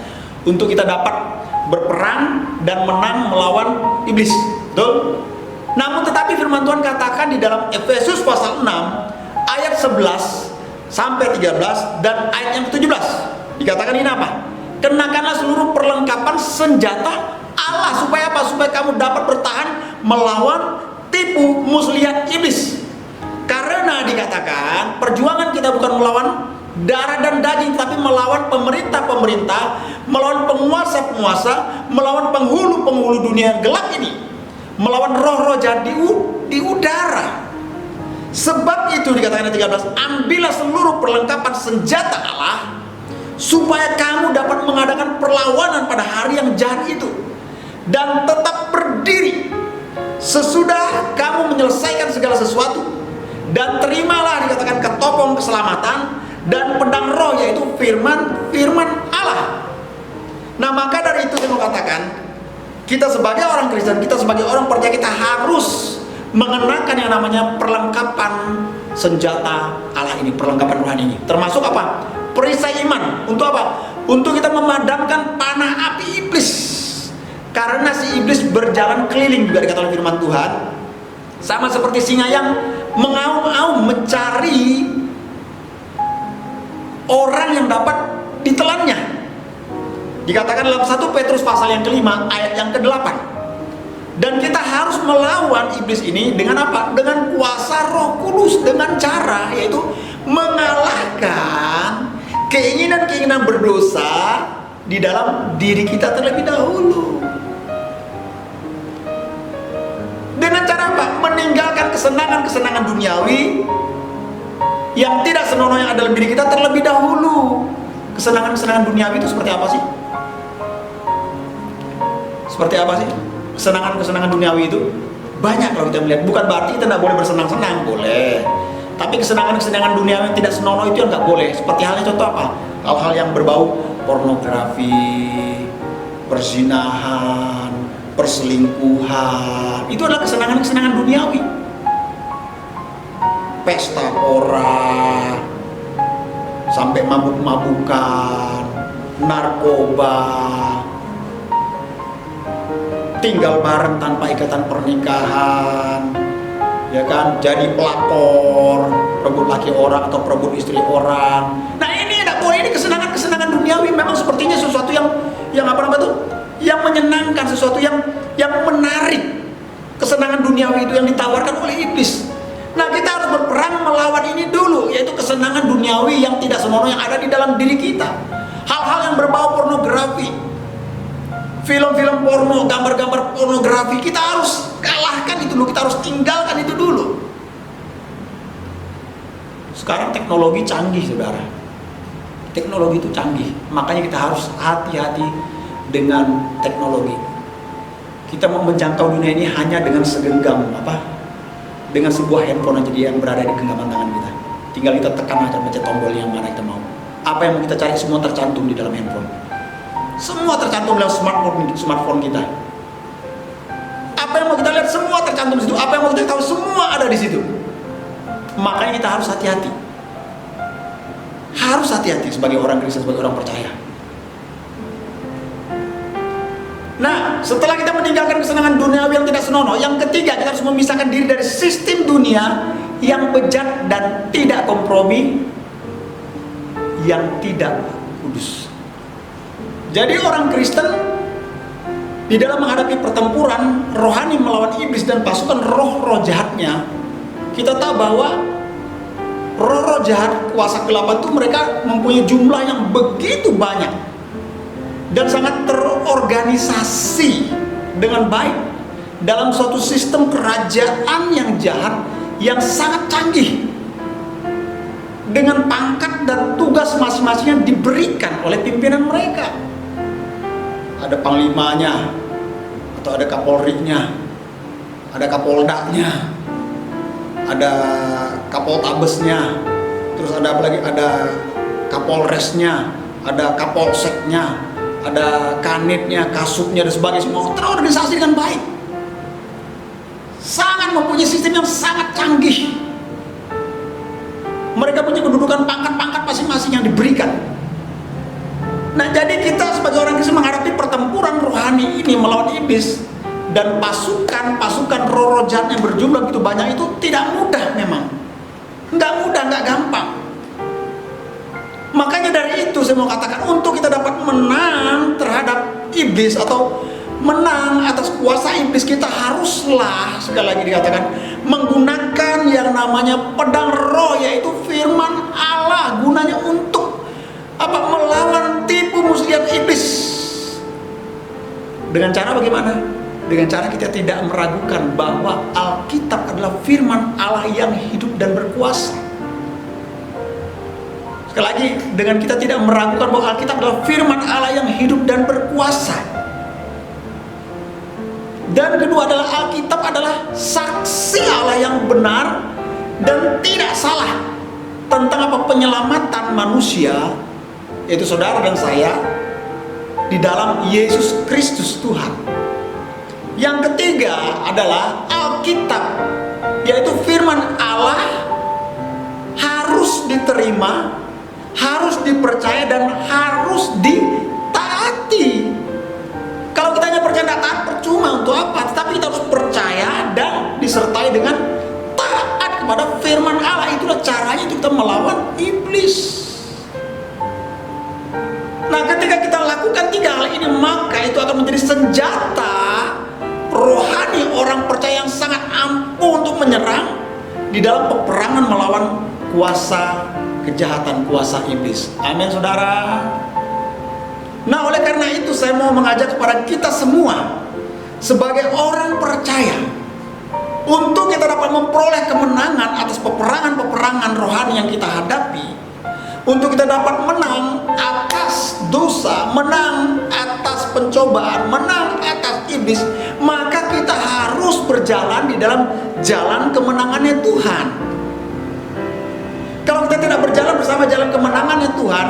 untuk kita dapat berperang dan menang melawan iblis, betul? Namun tetapi firman Tuhan katakan di dalam Efesus pasal 6 ayat 11 sampai 13 dan ayat yang ke-17, dikatakan ini apa? Kenakanlah seluruh perlengkapan senjata Allah. Supaya apa? Supaya kamu dapat bertahan melawan tipu muslihat iblis. Karena dikatakan perjuangan kita bukan melawan darah dan daging, tapi melawan pemerintah-pemerintah, melawan penguasa-penguasa, melawan penghulu-penghulu dunia gelap ini, melawan roh-roh jahat di udara. Sebab itu dikatakan ayat 13, ambillah seluruh perlengkapan senjata Allah, supaya kamu dapat mengadakan perlawanan pada hari yang jahat itu, dan tetap berdiri sesudah kamu menyelesaikan segala sesuatu. Dan terimalah dikatakan ketopong keselamatan dan pedang roh, yaitu firman Allah. Nah, maka dari itu saya mau katakan, kita sebagai orang Kristen, kita sebagai orang percaya, kita harus mengenakan yang namanya perlengkapan senjata Allah ini, perlengkapan rohani ini. Termasuk apa? Perisai iman. Untuk apa? Untuk kita memadamkan panah api iblis. Karena si iblis berjalan keliling, juga dikatakan firman Tuhan, sama seperti singa yang mengaum-aum mencari orang yang dapat ditelannya. Dikatakan dalam 1 Petrus pasal yang ke-5 ayat yang ke-8. Dan kita harus melawan iblis ini dengan apa? Dengan kuasa Roh Kudus, dengan cara yaitu mengalahkan keinginan-keinginan berdosa di dalam diri kita terlebih dahulu. Dengan cara apa? Meninggalkan kesenangan-kesenangan duniawi yang tidak senonoh yang ada dalam diri kita terlebih dahulu. Kesenangan-kesenangan duniawi itu seperti apa sih? Seperti apa sih? Kesenangan-kesenangan duniawi itu banyak kalau kita melihat. Bukan berarti kita tidak boleh bersenang-senang, boleh. Tapi kesenangan-kesenangan duniawi yang tidak senonoh itu yang nggak boleh. Seperti halnya contoh apa? Hal-hal yang berbau pornografi, perzinahan, perselingkuhan. Itu adalah kesenangan-kesenangan duniawi. Pesta pora, sampai mabuk-mabukan, narkoba, tinggal bareng tanpa ikatan pernikahan, ya kan, jadi pelakor, perebut laki orang atau perebut istri orang. Nah ini tidak boleh, ini kesenangan duniawi. Memang sepertinya sesuatu yang apa namanya tuh, yang menyenangkan, sesuatu yang menarik. Kesenangan duniawi itu yang ditawarkan oleh iblis. Nah kita harus berperang melawan ini dulu, yaitu kesenangan duniawi yang tidak senonoh yang ada di dalam diri kita. Hal-hal yang berbau pornografi, film-film porno, gambar-gambar pornografi, kita harus kalahkan itu dulu, kita harus tinggalkan itu dulu. Sekarang teknologi canggih, saudara. Teknologi itu canggih, makanya kita harus hati-hati dengan teknologi. Kita mau menjangkau dunia ini hanya dengan segenggam dengan sebuah handphone aja yang berada di genggaman tangan kita. Tinggal kita tekan aja, pencet tombol yang mana kita mau. Apa yang mau kita cari semua tercantum di dalam handphone. Semua tercantum dalam smartphone kita. Apa yang mau kita lihat semua tercantum di situ. Apa yang mau kita tahu semua ada di situ. Makanya kita harus hati-hati. Harus hati-hati sebagai orang Kristen, sebagai orang percaya. Nah, setelah kita meninggalkan kesenangan duniawi yang tidak senonoh, yang ketiga kita harus memisahkan diri dari sistem dunia yang bejat dan tidak kompromi, yang tidak kudus. Jadi orang Kristen di dalam menghadapi pertempuran rohani melawan iblis dan pasukan roh-roh jahatnya, kita tahu bahwa roh-roh jahat, kuasa kegelapan itu mereka mempunyai jumlah yang begitu banyak dan sangat terorganisasi dengan baik dalam suatu sistem kerajaan yang jahat yang sangat canggih, dengan pangkat dan tugas masing-masing yang diberikan oleh pimpinan mereka. Ada panglimanya, atau ada kapolrinya, ada kapoldanya, ada kapoltabesnya, terus ada apa lagi, ada kapolresnya, ada kapolseknya, ada kanitnya, kasubnya, dan sebagainya. Semua terorganisasi dengan baik, sangat mempunyai sistem yang sangat canggih. Mereka punya kedudukan pangkat-pangkat masing-masing yang diberikan. Nah, jadi kita sebagai orang Kristen menghadapi pertempuran rohani ini melawan iblis dan pasukan roh-roh jahat yang berjumlah begitu banyak itu tidak mudah memang. Nggak mudah, nggak gampang. Makanya dari itu saya mau katakan, untuk kita dapat menang terhadap iblis atau menang atas kuasa iblis, kita haruslah, sekali lagi dikatakan, menggunakan yang namanya pedang roh, yaitu firman Allah. Gunanya untuk melawan tipu muslihat iblis. Dengan cara bagaimana? Dengan cara kita tidak meragukan bahwa Alkitab adalah firman Allah yang hidup dan berkuasa. Sekali lagi, dengan kita tidak meragukan bahwa Alkitab adalah firman Allah yang hidup dan berkuasa. Dan kedua adalah Alkitab adalah saksi Allah yang benar dan tidak salah tentang penyelamatan manusia, yaitu saudara dan saya, di dalam Yesus Kristus Tuhan. Yang ketiga adalah Alkitab, yaitu firman Allah, harus diterima, harus dipercaya, dan harus ditaati. Kalau kita hanya percaya dan taat, percuma, untuk apa? Tetapi kita harus percaya dan disertai dengan taat kepada firman Allah. Itulah caranya kita melawan iblis. Nah, ketika kita lakukan tiga hal ini, maka itu akan menjadi senjata rohani orang percaya yang sangat ampuh untuk menyerang di dalam peperangan melawan kuasa kejahatan, kuasa iblis. Amin, saudara. Nah, oleh karena itu saya mau mengajak kepada kita semua sebagai orang percaya untuk kita dapat memperoleh kemenangan atas peperangan-peperangan rohani yang kita hadapi, untuk kita dapat menang atas dosa, menang atas pencobaan, menang atas iblis, maka kita harus berjalan di dalam jalan kemenangannya Tuhan. Kalau kita tidak berjalan bersama jalan kemenangannya Tuhan,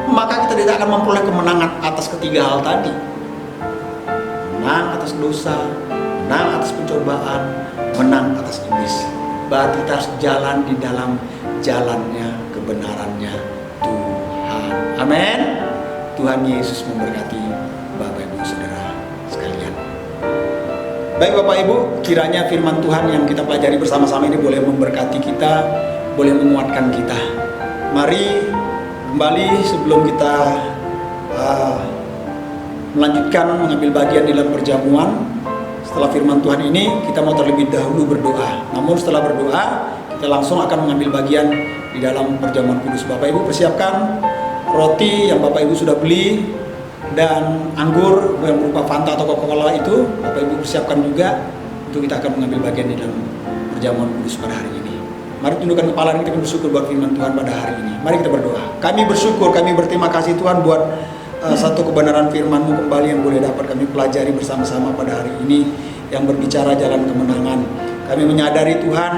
maka kita tidak akan memperoleh kemenangan atas ketiga hal tadi. Menang atas dosa, menang atas pencobaan, menang atas iblis. Berarti kita harus jalan di dalam jalannya, kebenarannya Tuhan. Amin. Tuhan Yesus memberkati Bapak Ibu Saudara sekalian. Baik Bapak Ibu, kiranya firman Tuhan yang kita pelajari bersama-sama ini boleh memberkati kita, boleh menguatkan kita. Mari kembali sebelum kita melanjutkan mengambil bagian dalam perjamuan. Setelah firman Tuhan ini, kita mau terlebih dahulu berdoa. Namun setelah berdoa, kita langsung akan mengambil bagian di dalam perjamuan kudus. Bapak Ibu persiapkan roti yang Bapak Ibu sudah beli, dan anggur yang berupa Fanta atau Coca-Cola itu Bapak Ibu persiapkan juga untuk kita akan mengambil bagian di dalam perjamuan kudus pada hari ini. Mari tundukkan kepala kita bersyukur buat firman Tuhan pada hari ini. Mari kita berdoa. Kami bersyukur, kami berterima kasih Tuhan buat satu kebenaran firman-Mu kembali yang boleh dapat kami pelajari bersama-sama pada hari ini, yang berbicara jalan kemenangan. Kami menyadari Tuhan,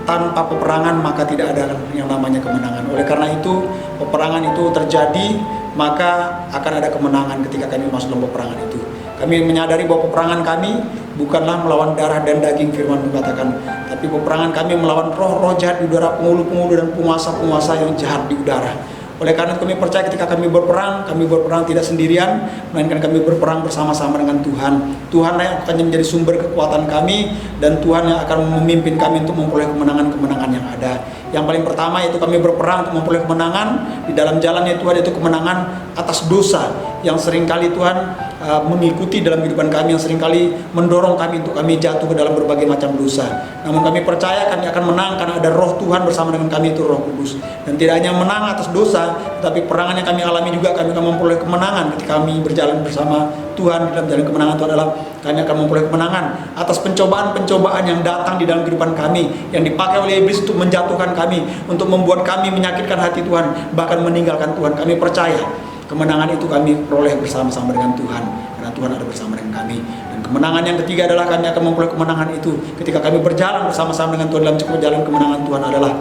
tanpa peperangan maka tidak ada yang namanya kemenangan. Oleh karena itu, peperangan itu terjadi, maka akan ada kemenangan ketika kami masuk dalam peperangan itu. Kami menyadari bahwa peperangan kami bukanlah melawan darah dan daging, firman katakan, tapi peperangan kami melawan roh-roh jahat di udara, penghulu-penghulu dan penguasa-penguasa yang jahat di udara. Oleh karena itu kami percaya ketika kami berperang tidak sendirian, melainkan kami berperang bersama-sama dengan Tuhan. Tuhan yang akan menjadi sumber kekuatan kami, dan Tuhan yang akan memimpin kami untuk memperoleh kemenangan-kemenangan yang ada. Yang paling pertama yaitu kami berperang untuk memperoleh kemenangan di dalam jalannya Tuhan, yaitu kemenangan atas dosa yang seringkali Tuhan mengikuti dalam kehidupan kami, yang seringkali mendorong kami untuk kami jatuh ke dalam berbagai macam dosa. Namun kami percaya kami akan menang karena ada roh Tuhan bersama dengan kami, itu Roh Kudus. Dan tidak hanya menang atas dosa, tetapi perangan yang kami alami juga kami akan memperoleh kemenangan ketika kami berjalan bersama Tuhan. Dalam jalan kemenangan itu adalah kami akan memperoleh kemenangan atas pencobaan-pencobaan yang datang di dalam kehidupan kami, yang dipakai oleh iblis untuk menjatuhkan kami, untuk membuat kami menyakitkan hati Tuhan, bahkan meninggalkan Tuhan. Kami percaya kemenangan itu kami peroleh bersama-sama dengan Tuhan, karena Tuhan ada bersama dengan kami. Dan kemenangan yang ketiga adalah kami akan memperoleh kemenangan itu ketika kami berjalan bersama-sama dengan Tuhan dalam jalan kemenangan Tuhan adalah,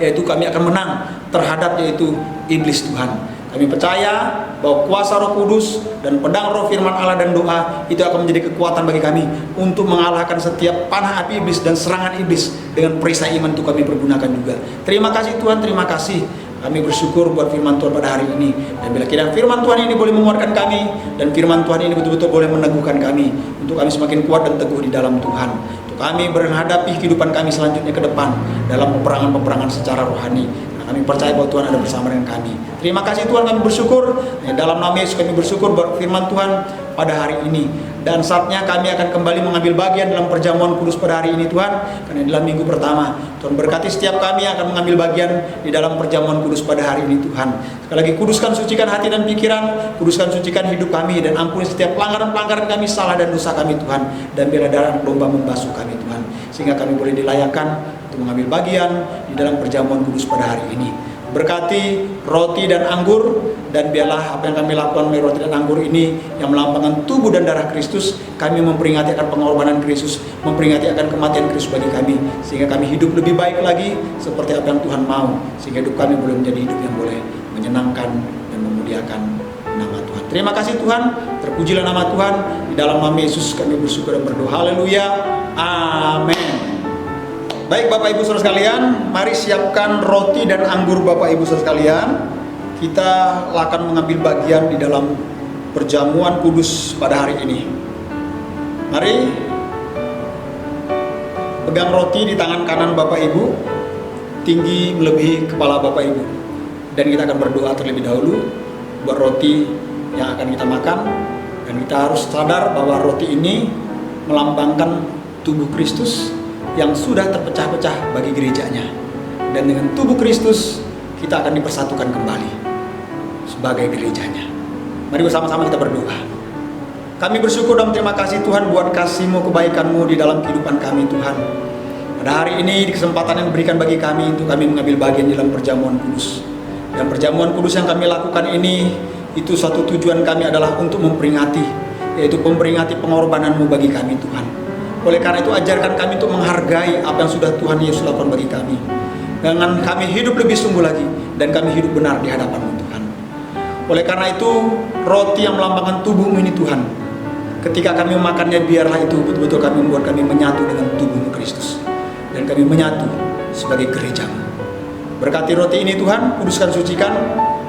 yaitu kami akan menang terhadap yaitu iblis Tuhan. Kami percaya bahwa kuasa Roh Kudus dan pedang roh firman Allah dan doa itu akan menjadi kekuatan bagi kami untuk mengalahkan setiap panah api iblis dan serangan iblis dengan perisai iman itu kami pergunakan juga. Terima kasih Tuhan, terima kasih. Kami bersyukur buat firman Tuhan pada hari ini. Dan bila kira firman Tuhan ini boleh menguatkan kami, dan firman Tuhan ini betul-betul boleh meneguhkan kami, untuk kami semakin kuat dan teguh di dalam Tuhan. Untuk kami menghadapi kehidupan kami selanjutnya ke depan dalam peperangan-peperangan secara rohani. Kami percaya bahwa Tuhan ada bersama dengan kami. Terima kasih Tuhan, kami bersyukur. Dalam nama Yesus kami bersyukur buat firman Tuhan pada hari ini. Dan saatnya kami akan kembali mengambil bagian dalam perjamuan kudus pada hari ini Tuhan. Karena dalam minggu pertama, Tuhan berkati setiap kami yang akan mengambil bagian di dalam perjamuan kudus pada hari ini Tuhan. Sekali lagi, kuduskan, sucikan hati dan pikiran, kuduskan, sucikan hidup kami, dan ampuni setiap pelanggaran-pelanggaran kami, salah dan dosa kami Tuhan. Dan biarlah darah domba membasuh kami Tuhan, sehingga kami boleh dilayakkan untuk mengambil bagian di dalam perjamuan kudus pada hari ini. Berkati roti dan anggur, dan biarlah apa yang kami lakukan melalui roti dan anggur ini yang melambangkan tubuh dan darah Kristus. Kami memperingati akan pengorbanan Kristus, memperingati akan kematian Kristus bagi kami, sehingga kami hidup lebih baik lagi seperti apa yang Tuhan mau, sehingga hidup kami boleh menjadi hidup yang boleh menyenangkan dan memuliakan nama Tuhan. Terima kasih Tuhan, terpujilah nama Tuhan. Di dalam nama Yesus kami bersyukur dan berdoa. Haleluya, amin. Baik Bapak Ibu Saudara sekalian, mari siapkan roti dan anggur Bapak Ibu Saudara sekalian. Kita akan mengambil bagian di dalam perjamuan kudus pada hari ini. Mari pegang roti di tangan kanan Bapak Ibu, tinggi melebihi kepala Bapak Ibu. Dan kita akan berdoa terlebih dahulu buat roti yang akan kita makan. Dan kita harus sadar bahwa roti ini melambangkan tubuh Kristus yang sudah terpecah-pecah bagi gerejanya. Dan dengan tubuh Kristus kita akan dipersatukan kembali sebagai gerejanya. Mari bersama-sama kita berdoa. Kami bersyukur dan terima kasih Tuhan buat kasih-Mu, kebaikan-Mu di dalam kehidupan kami Tuhan. Pada hari ini di kesempatan yang diberikan bagi kami untuk kami mengambil bagian dalam perjamuan kudus. Dan perjamuan kudus yang kami lakukan ini, itu satu tujuan kami adalah untuk memperingati, yaitu memperingati pengorbanan-Mu bagi kami Tuhan. Oleh karena itu ajarkan kami untuk menghargai apa yang sudah Tuhan Yesus lakukan bagi kami. Dengan kami hidup lebih sungguh lagi, dan kami hidup benar di hadapan-Mu Tuhan. Oleh karena itu roti yang melambangkan tubuh-Mu ini Tuhan, ketika kami memakannya biarlah itu betul-betul kami membuat kami menyatu dengan tubuh-Mu Kristus. Dan kami menyatu sebagai gereja-Mu. Berkati roti ini Tuhan, kuduskan, sucikan.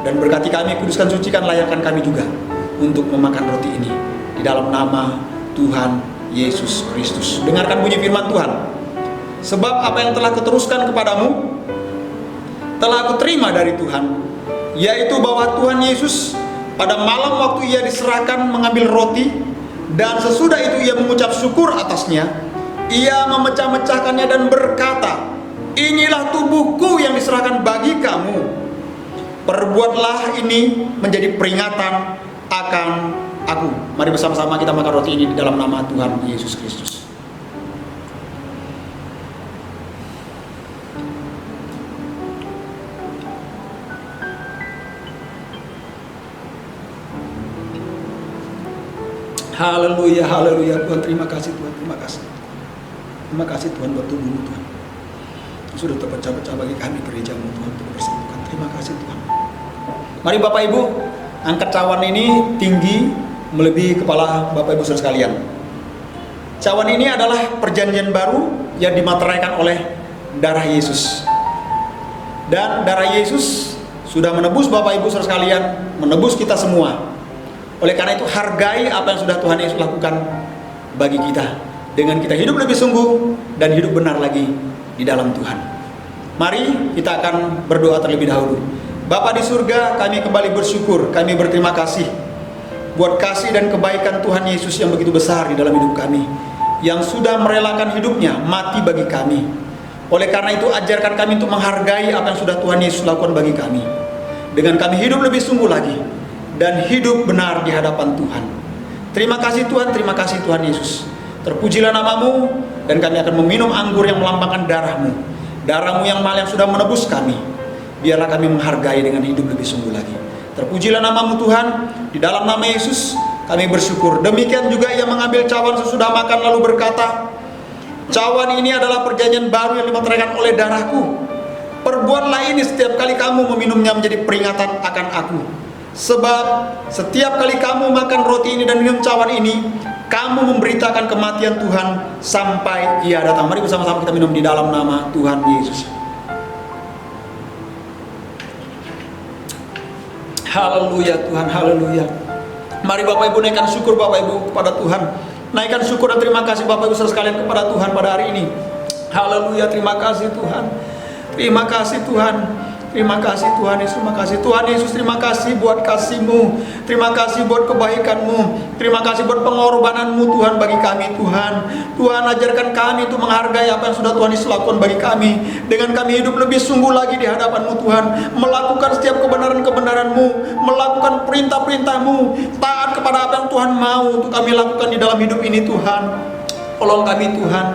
Dan berkati kami, kuduskan, sucikan, layakkan kami juga untuk memakan roti ini di dalam nama Tuhan Yesus Kristus. Dengarkan bunyi firman Tuhan. Sebab apa yang telah kuteruskan kepadamu telah aku terima dari Tuhan, yaitu bahwa Tuhan Yesus pada malam waktu ia diserahkan mengambil roti, dan sesudah itu ia mengucap syukur atasnya, ia memecah-mecahkannya dan berkata, inilah tubuhku yang diserahkan bagi kamu. Perbuatlah ini menjadi peringatan akan aku. Mari bersama-sama kita makan roti ini di dalam nama Tuhan Yesus Kristus. Haleluya, haleluya. Tuhan, terima kasih Tuhan, terima kasih. Terima kasih Tuhan buat tubuhmu Tuhan. Sudah terpecah-pecah bagi kami gerejamu Tuhan, untuk bersatukan. Terima kasih Tuhan. Mari Bapak Ibu, angkat cawan ini tinggi melebihi kepala Bapak Ibu saudara sekalian. Cawan ini adalah perjanjian baru yang dimateraikan oleh darah Yesus. Dan darah Yesus sudah menebus Bapak Ibu saudara sekalian, menebus kita semua. Oleh karena itu hargai apa yang sudah Tuhan Yesus lakukan bagi kita, dengan kita hidup lebih sungguh dan hidup benar lagi di dalam Tuhan. Mari kita akan berdoa terlebih dahulu. Bapa di surga, kami kembali bersyukur, kami berterima kasih buat kasih dan kebaikan Tuhan Yesus yang begitu besar di dalam hidup kami, yang sudah merelakan hidupnya mati bagi kami. Oleh karena itu ajarkan kami untuk menghargai apa yang sudah Tuhan Yesus lakukan bagi kami, dengan kami hidup lebih sungguh lagi dan hidup benar di hadapan Tuhan. Terima kasih Tuhan, terima kasih Tuhan Yesus. Terpujilah namamu, dan kami akan meminum anggur yang melambangkan darahmu. Darahmu yang mahal yang sudah menebus kami. Biarlah kami menghargai dengan hidup lebih sungguh lagi. Terpujilah namamu Tuhan, di dalam nama Yesus kami bersyukur. Demikian juga ia mengambil cawan sesudah makan lalu berkata, cawan ini adalah perjanjian baru yang dimateraikan oleh darahku. Perbuatlah ini setiap kali kamu meminumnya menjadi peringatan akan aku. Sebab setiap kali kamu makan roti ini dan minum cawan ini, kamu memberitakan kematian Tuhan sampai ia datang. Mari bersama-sama kita minum di dalam nama Tuhan Yesus. Haleluya Tuhan, haleluya. Mari Bapak Ibu naikkan syukur Bapak Ibu kepada Tuhan. Naikkan syukur dan terima kasih Bapak Ibu saudara sekalian kepada Tuhan pada hari ini. Haleluya, terima kasih Tuhan. Terima kasih Tuhan. Terima kasih Tuhan Yesus, terima kasih Tuhan Yesus, terima kasih buat kasih-Mu, terima kasih buat kebaikan-Mu, terima kasih buat pengorbanan-Mu Tuhan bagi kami Tuhan. Tuhan ajarkan kami untuk menghargai apa yang sudah Tuhan Yesus lakukan bagi kami, dengan kami hidup lebih sungguh lagi di hadapan-Mu Tuhan, melakukan setiap kebenaran-kebenaran-Mu, melakukan perintah-perintah-Mu, taat kepada apa yang Tuhan mau untuk kami lakukan di dalam hidup ini Tuhan. Tolong kami Tuhan,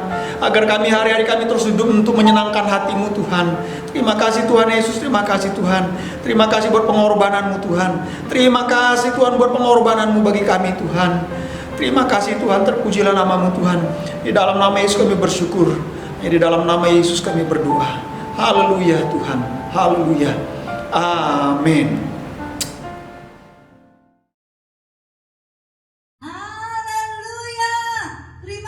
agar kami hari-hari kami terus hidup untuk menyenangkan hati-Mu Tuhan. Terima kasih Tuhan Yesus, terima kasih Tuhan. Terima kasih buat pengorbanan-Mu Tuhan. Terima kasih Tuhan buat pengorbanan-Mu bagi kami Tuhan. Terima kasih Tuhan, terpujilah nama-Mu Tuhan. Di dalam nama Yesus kami bersyukur, di dalam nama Yesus kami berdoa. Haleluya Tuhan, haleluya. Amin. Dari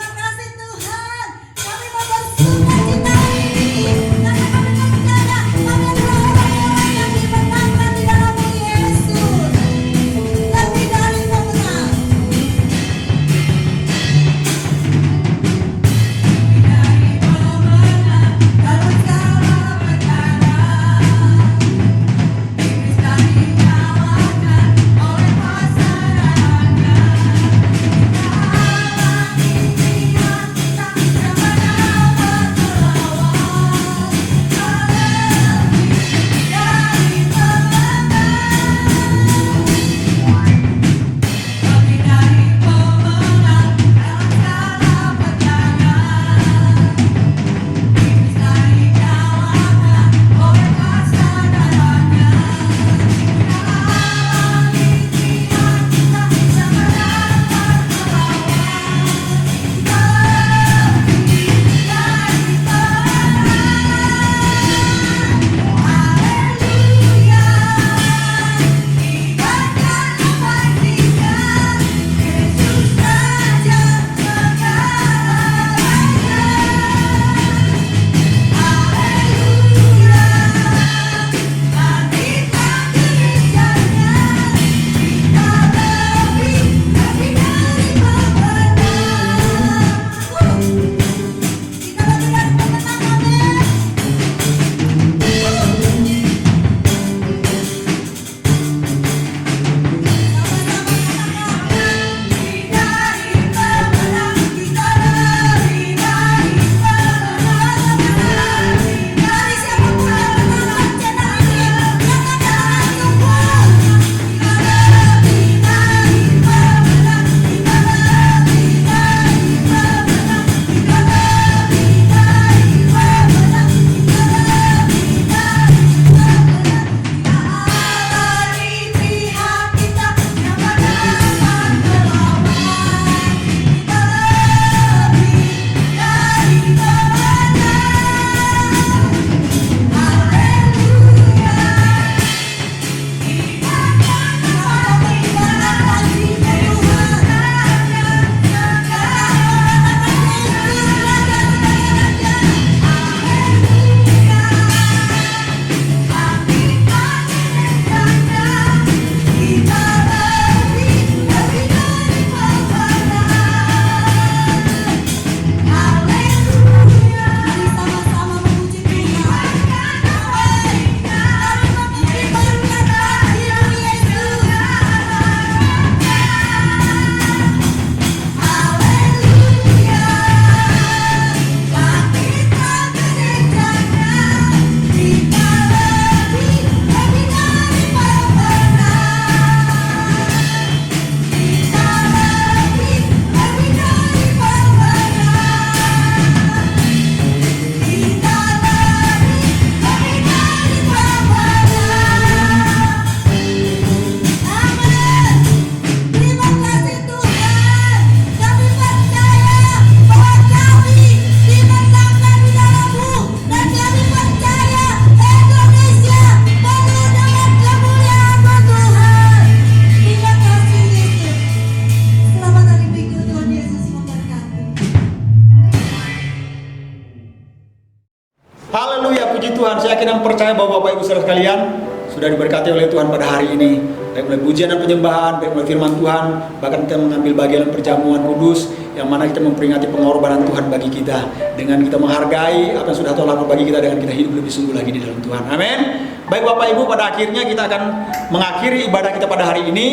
yakin dan percaya bahwa Bapak Ibu saudara sekalian sudah diberkati oleh Tuhan pada hari ini, baik oleh pujian dan penyembahan, baik oleh firman Tuhan, bahkan kita mengambil bagian perjamuan kudus yang mana kita memperingati pengorbanan Tuhan bagi kita, dengan kita menghargai apa yang sudah Tuhan lakukan bagi kita, dengan kita hidup lebih sungguh lagi di dalam Tuhan. Amin. Baik Bapak Ibu, pada akhirnya kita akan mengakhiri ibadah kita pada hari ini,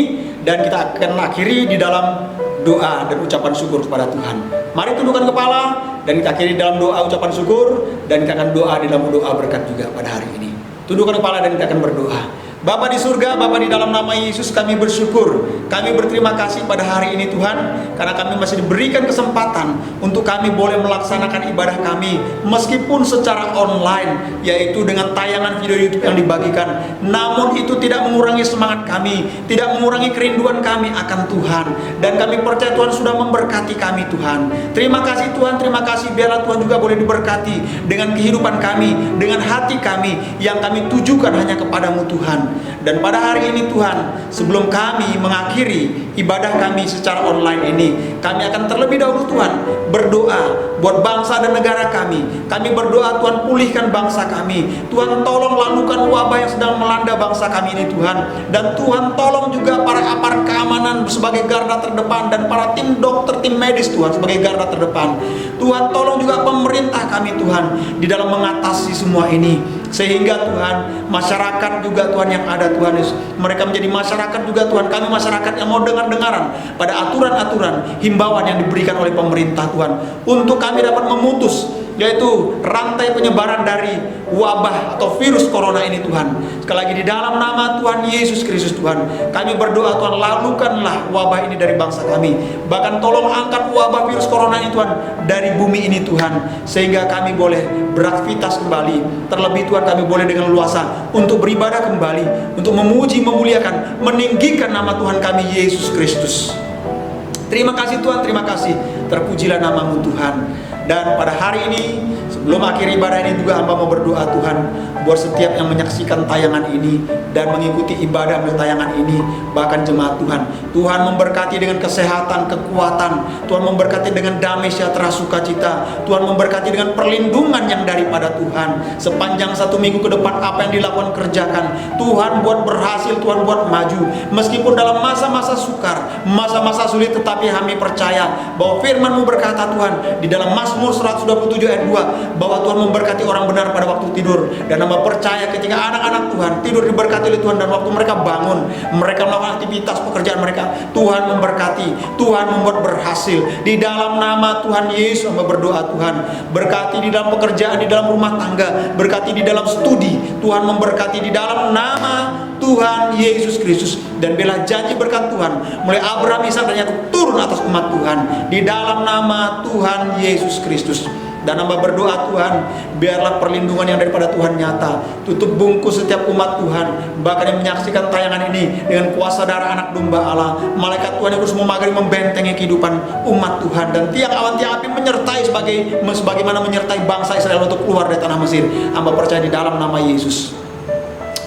dan kita akan akhiri di dalam doa dan ucapan syukur kepada Tuhan. Mari tundukkan kepala dan kita akhiri dalam doa ucapan syukur, dan kita akan doa di dalam doa berkat juga pada hari ini. Tundukkan kepala dan kita akan berdoa. Bapa di surga, Bapa di dalam nama Yesus, kami bersyukur, kami berterima kasih pada hari ini Tuhan, karena kami masih diberikan kesempatan untuk kami boleh melaksanakan ibadah kami meskipun secara online, yaitu dengan tayangan video YouTube yang dibagikan. Namun itu tidak mengurangi semangat kami, tidak mengurangi kerinduan kami akan Tuhan, dan kami percaya Tuhan sudah memberkati kami Tuhan. Terima kasih Tuhan, terima kasih, biarlah Tuhan juga boleh diberkati dengan kehidupan kami, dengan hati kami yang kami tujukan hanya kepadamu Tuhan. Dan pada hari ini Tuhan, sebelum kami mengakhiri ibadah kami secara online ini, kami akan terlebih dahulu Tuhan berdoa buat bangsa dan negara kami. Kami berdoa Tuhan, pulihkan bangsa kami. Tuhan tolong lalukan wabah yang sedang melanda bangsa kami ini Tuhan. Dan Tuhan tolong juga para aparat keamanan sebagai garda terdepan, dan para tim dokter, tim medis Tuhan sebagai garda terdepan. Tuhan tolong juga pemerintah kami Tuhan di dalam mengatasi semua ini, sehingga Tuhan masyarakat juga Tuhan yang ada Tuhan Yesus, mereka menjadi masyarakat juga Tuhan, kami masyarakat yang mau dengar-dengaran pada aturan-aturan himbauan yang diberikan oleh pemerintah Tuhan, untuk kami dapat memutus yaitu rantai penyebaran dari wabah atau virus corona ini Tuhan. Sekali lagi di dalam nama Tuhan Yesus Kristus Tuhan, kami berdoa Tuhan, lalukanlah wabah ini dari bangsa kami. Bahkan tolong angkat wabah virus corona ini Tuhan dari bumi ini Tuhan, sehingga kami boleh beraktivitas kembali. Terlebih Tuhan, kami boleh dengan leluasa untuk beribadah kembali, untuk memuji, memuliakan, meninggikan nama Tuhan kami Yesus Kristus. Terima kasih Tuhan, terima kasih. Terpujilah namamu Tuhan. Dan pada hari ini, sebelum akhir ibadah ini juga hamba mau berdoa Tuhan, buat setiap yang menyaksikan tayangan ini dan mengikuti ibadah melalui tayangan ini, bahkan jemaat Tuhan. Tuhan memberkati dengan kesehatan, kekuatan. Tuhan memberkati dengan damai, sejahtera, sukacita. Tuhan memberkati dengan perlindungan yang daripada Tuhan. Sepanjang 1 minggu ke depan, apa yang dilakukan kerjakan. Tuhan buat berhasil, Tuhan buat maju. Meskipun dalam masa-masa sukar, masa-masa sulit, tetapi kami percaya bahwa firman-Mu berkata Tuhan, di dalam Mazmur 127 ayat 2, bahwa Tuhan memberkati orang benar pada waktu tidur. Dan hamba percaya ketika anak-anak Tuhan tidur diberkati oleh Tuhan, dan waktu mereka bangun, mereka melakukan aktivitas pekerjaan mereka, Tuhan memberkati, Tuhan membuat berhasil. Di dalam nama Tuhan Yesus hamba berdoa Tuhan, berkati di dalam pekerjaan, di dalam rumah tangga, berkati di dalam studi, Tuhan memberkati di dalam nama Tuhan Yesus Kristus. Dan bila janji berkat Tuhan mulai Abraham, Ishak dan Yakub turun atas umat Tuhan di dalam nama Tuhan Yesus Kristus. Dan hamba berdoa Tuhan, biarlah perlindungan yang daripada Tuhan nyata, tutup bungkus setiap umat Tuhan, bahkan yang menyaksikan tayangan ini dengan kuasa darah anak domba Allah. Malaikat Tuhan yang terus memagari, membentengi kehidupan umat Tuhan, dan tiang awan tiang api menyertai sebagaimana menyertai bangsa Israel untuk keluar dari tanah Mesir. Hamba percaya di dalam nama Yesus.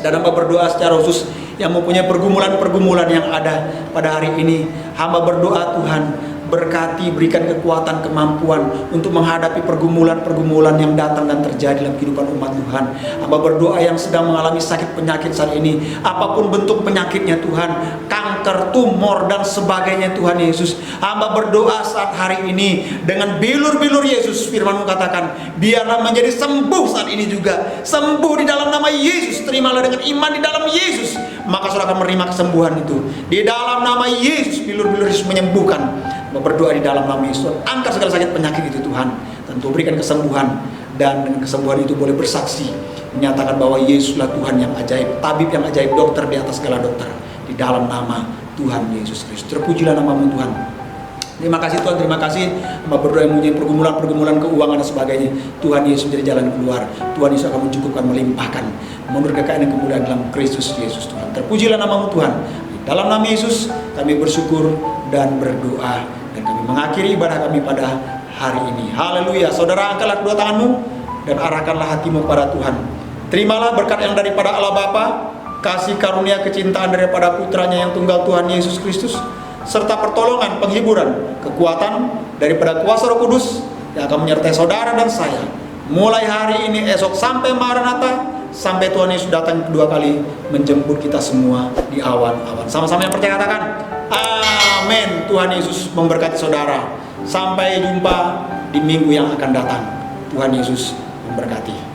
Dan hamba berdoa secara khusus yang mempunyai pergumulan-pergumulan yang ada pada hari ini, hamba berdoa Tuhan, berkati, berikan kekuatan, kemampuan untuk menghadapi pergumulan-pergumulan yang datang dan terjadi dalam kehidupan umat Tuhan. Hamba berdoa yang sedang mengalami sakit penyakit saat ini, apapun bentuk penyakitnya Tuhan, kanker, tumor dan sebagainya Tuhan Yesus, hamba berdoa saat hari ini dengan bilur-bilur Yesus, firman-Mu katakan, biarlah menjadi sembuh saat ini juga. Sembuh di dalam nama Yesus. Terimalah dengan iman di dalam Yesus, maka saudara akan menerima kesembuhan itu. Di dalam nama Yesus, bilur-bilur Yesus menyembuhkan. Berdoa di dalam nama Yesus, angkat segala sakit penyakit itu Tuhan, tentu berikan kesembuhan, dan dengan kesembuhan itu boleh bersaksi menyatakan bahwa Yesuslah Tuhan yang ajaib, tabib yang ajaib, dokter di atas segala dokter, di dalam nama Tuhan Yesus Kristus. Terpujilah namamu Tuhan. Terima kasih Tuhan, terima kasih. Hamba berdoa yang mempunyai pergumulan keuangan dan sebagainya, Tuhan Yesus menjadi jalan keluar. Tuhan Yesus akan mencukupkan, melimpahkan menurut kekayaan dan kemuliaan dalam Kristus Yesus Tuhan. Terpujilah namamu Tuhan. Di dalam nama Yesus kami bersyukur dan berdoa, dan kami mengakhiri ibadah kami pada hari ini. Haleluya. Saudara, angkatlah kedua tanganmu dan arahkanlah hatimu kepada Tuhan. Terimalah berkat yang daripada Allah Bapa, kasih karunia kecintaan daripada putranya yang tunggal Tuhan Yesus Kristus, serta pertolongan, penghiburan, kekuatan daripada kuasa Roh Kudus yang akan menyertai saudara dan saya mulai hari ini, esok sampai Maranatha, sampai Tuhan Yesus datang kedua kali menjemput kita semua di awan-awan. Sama-sama yang percaya katakan, amin. Tuhan Yesus memberkati saudara. Sampai jumpa di minggu yang akan datang. Tuhan Yesus memberkati.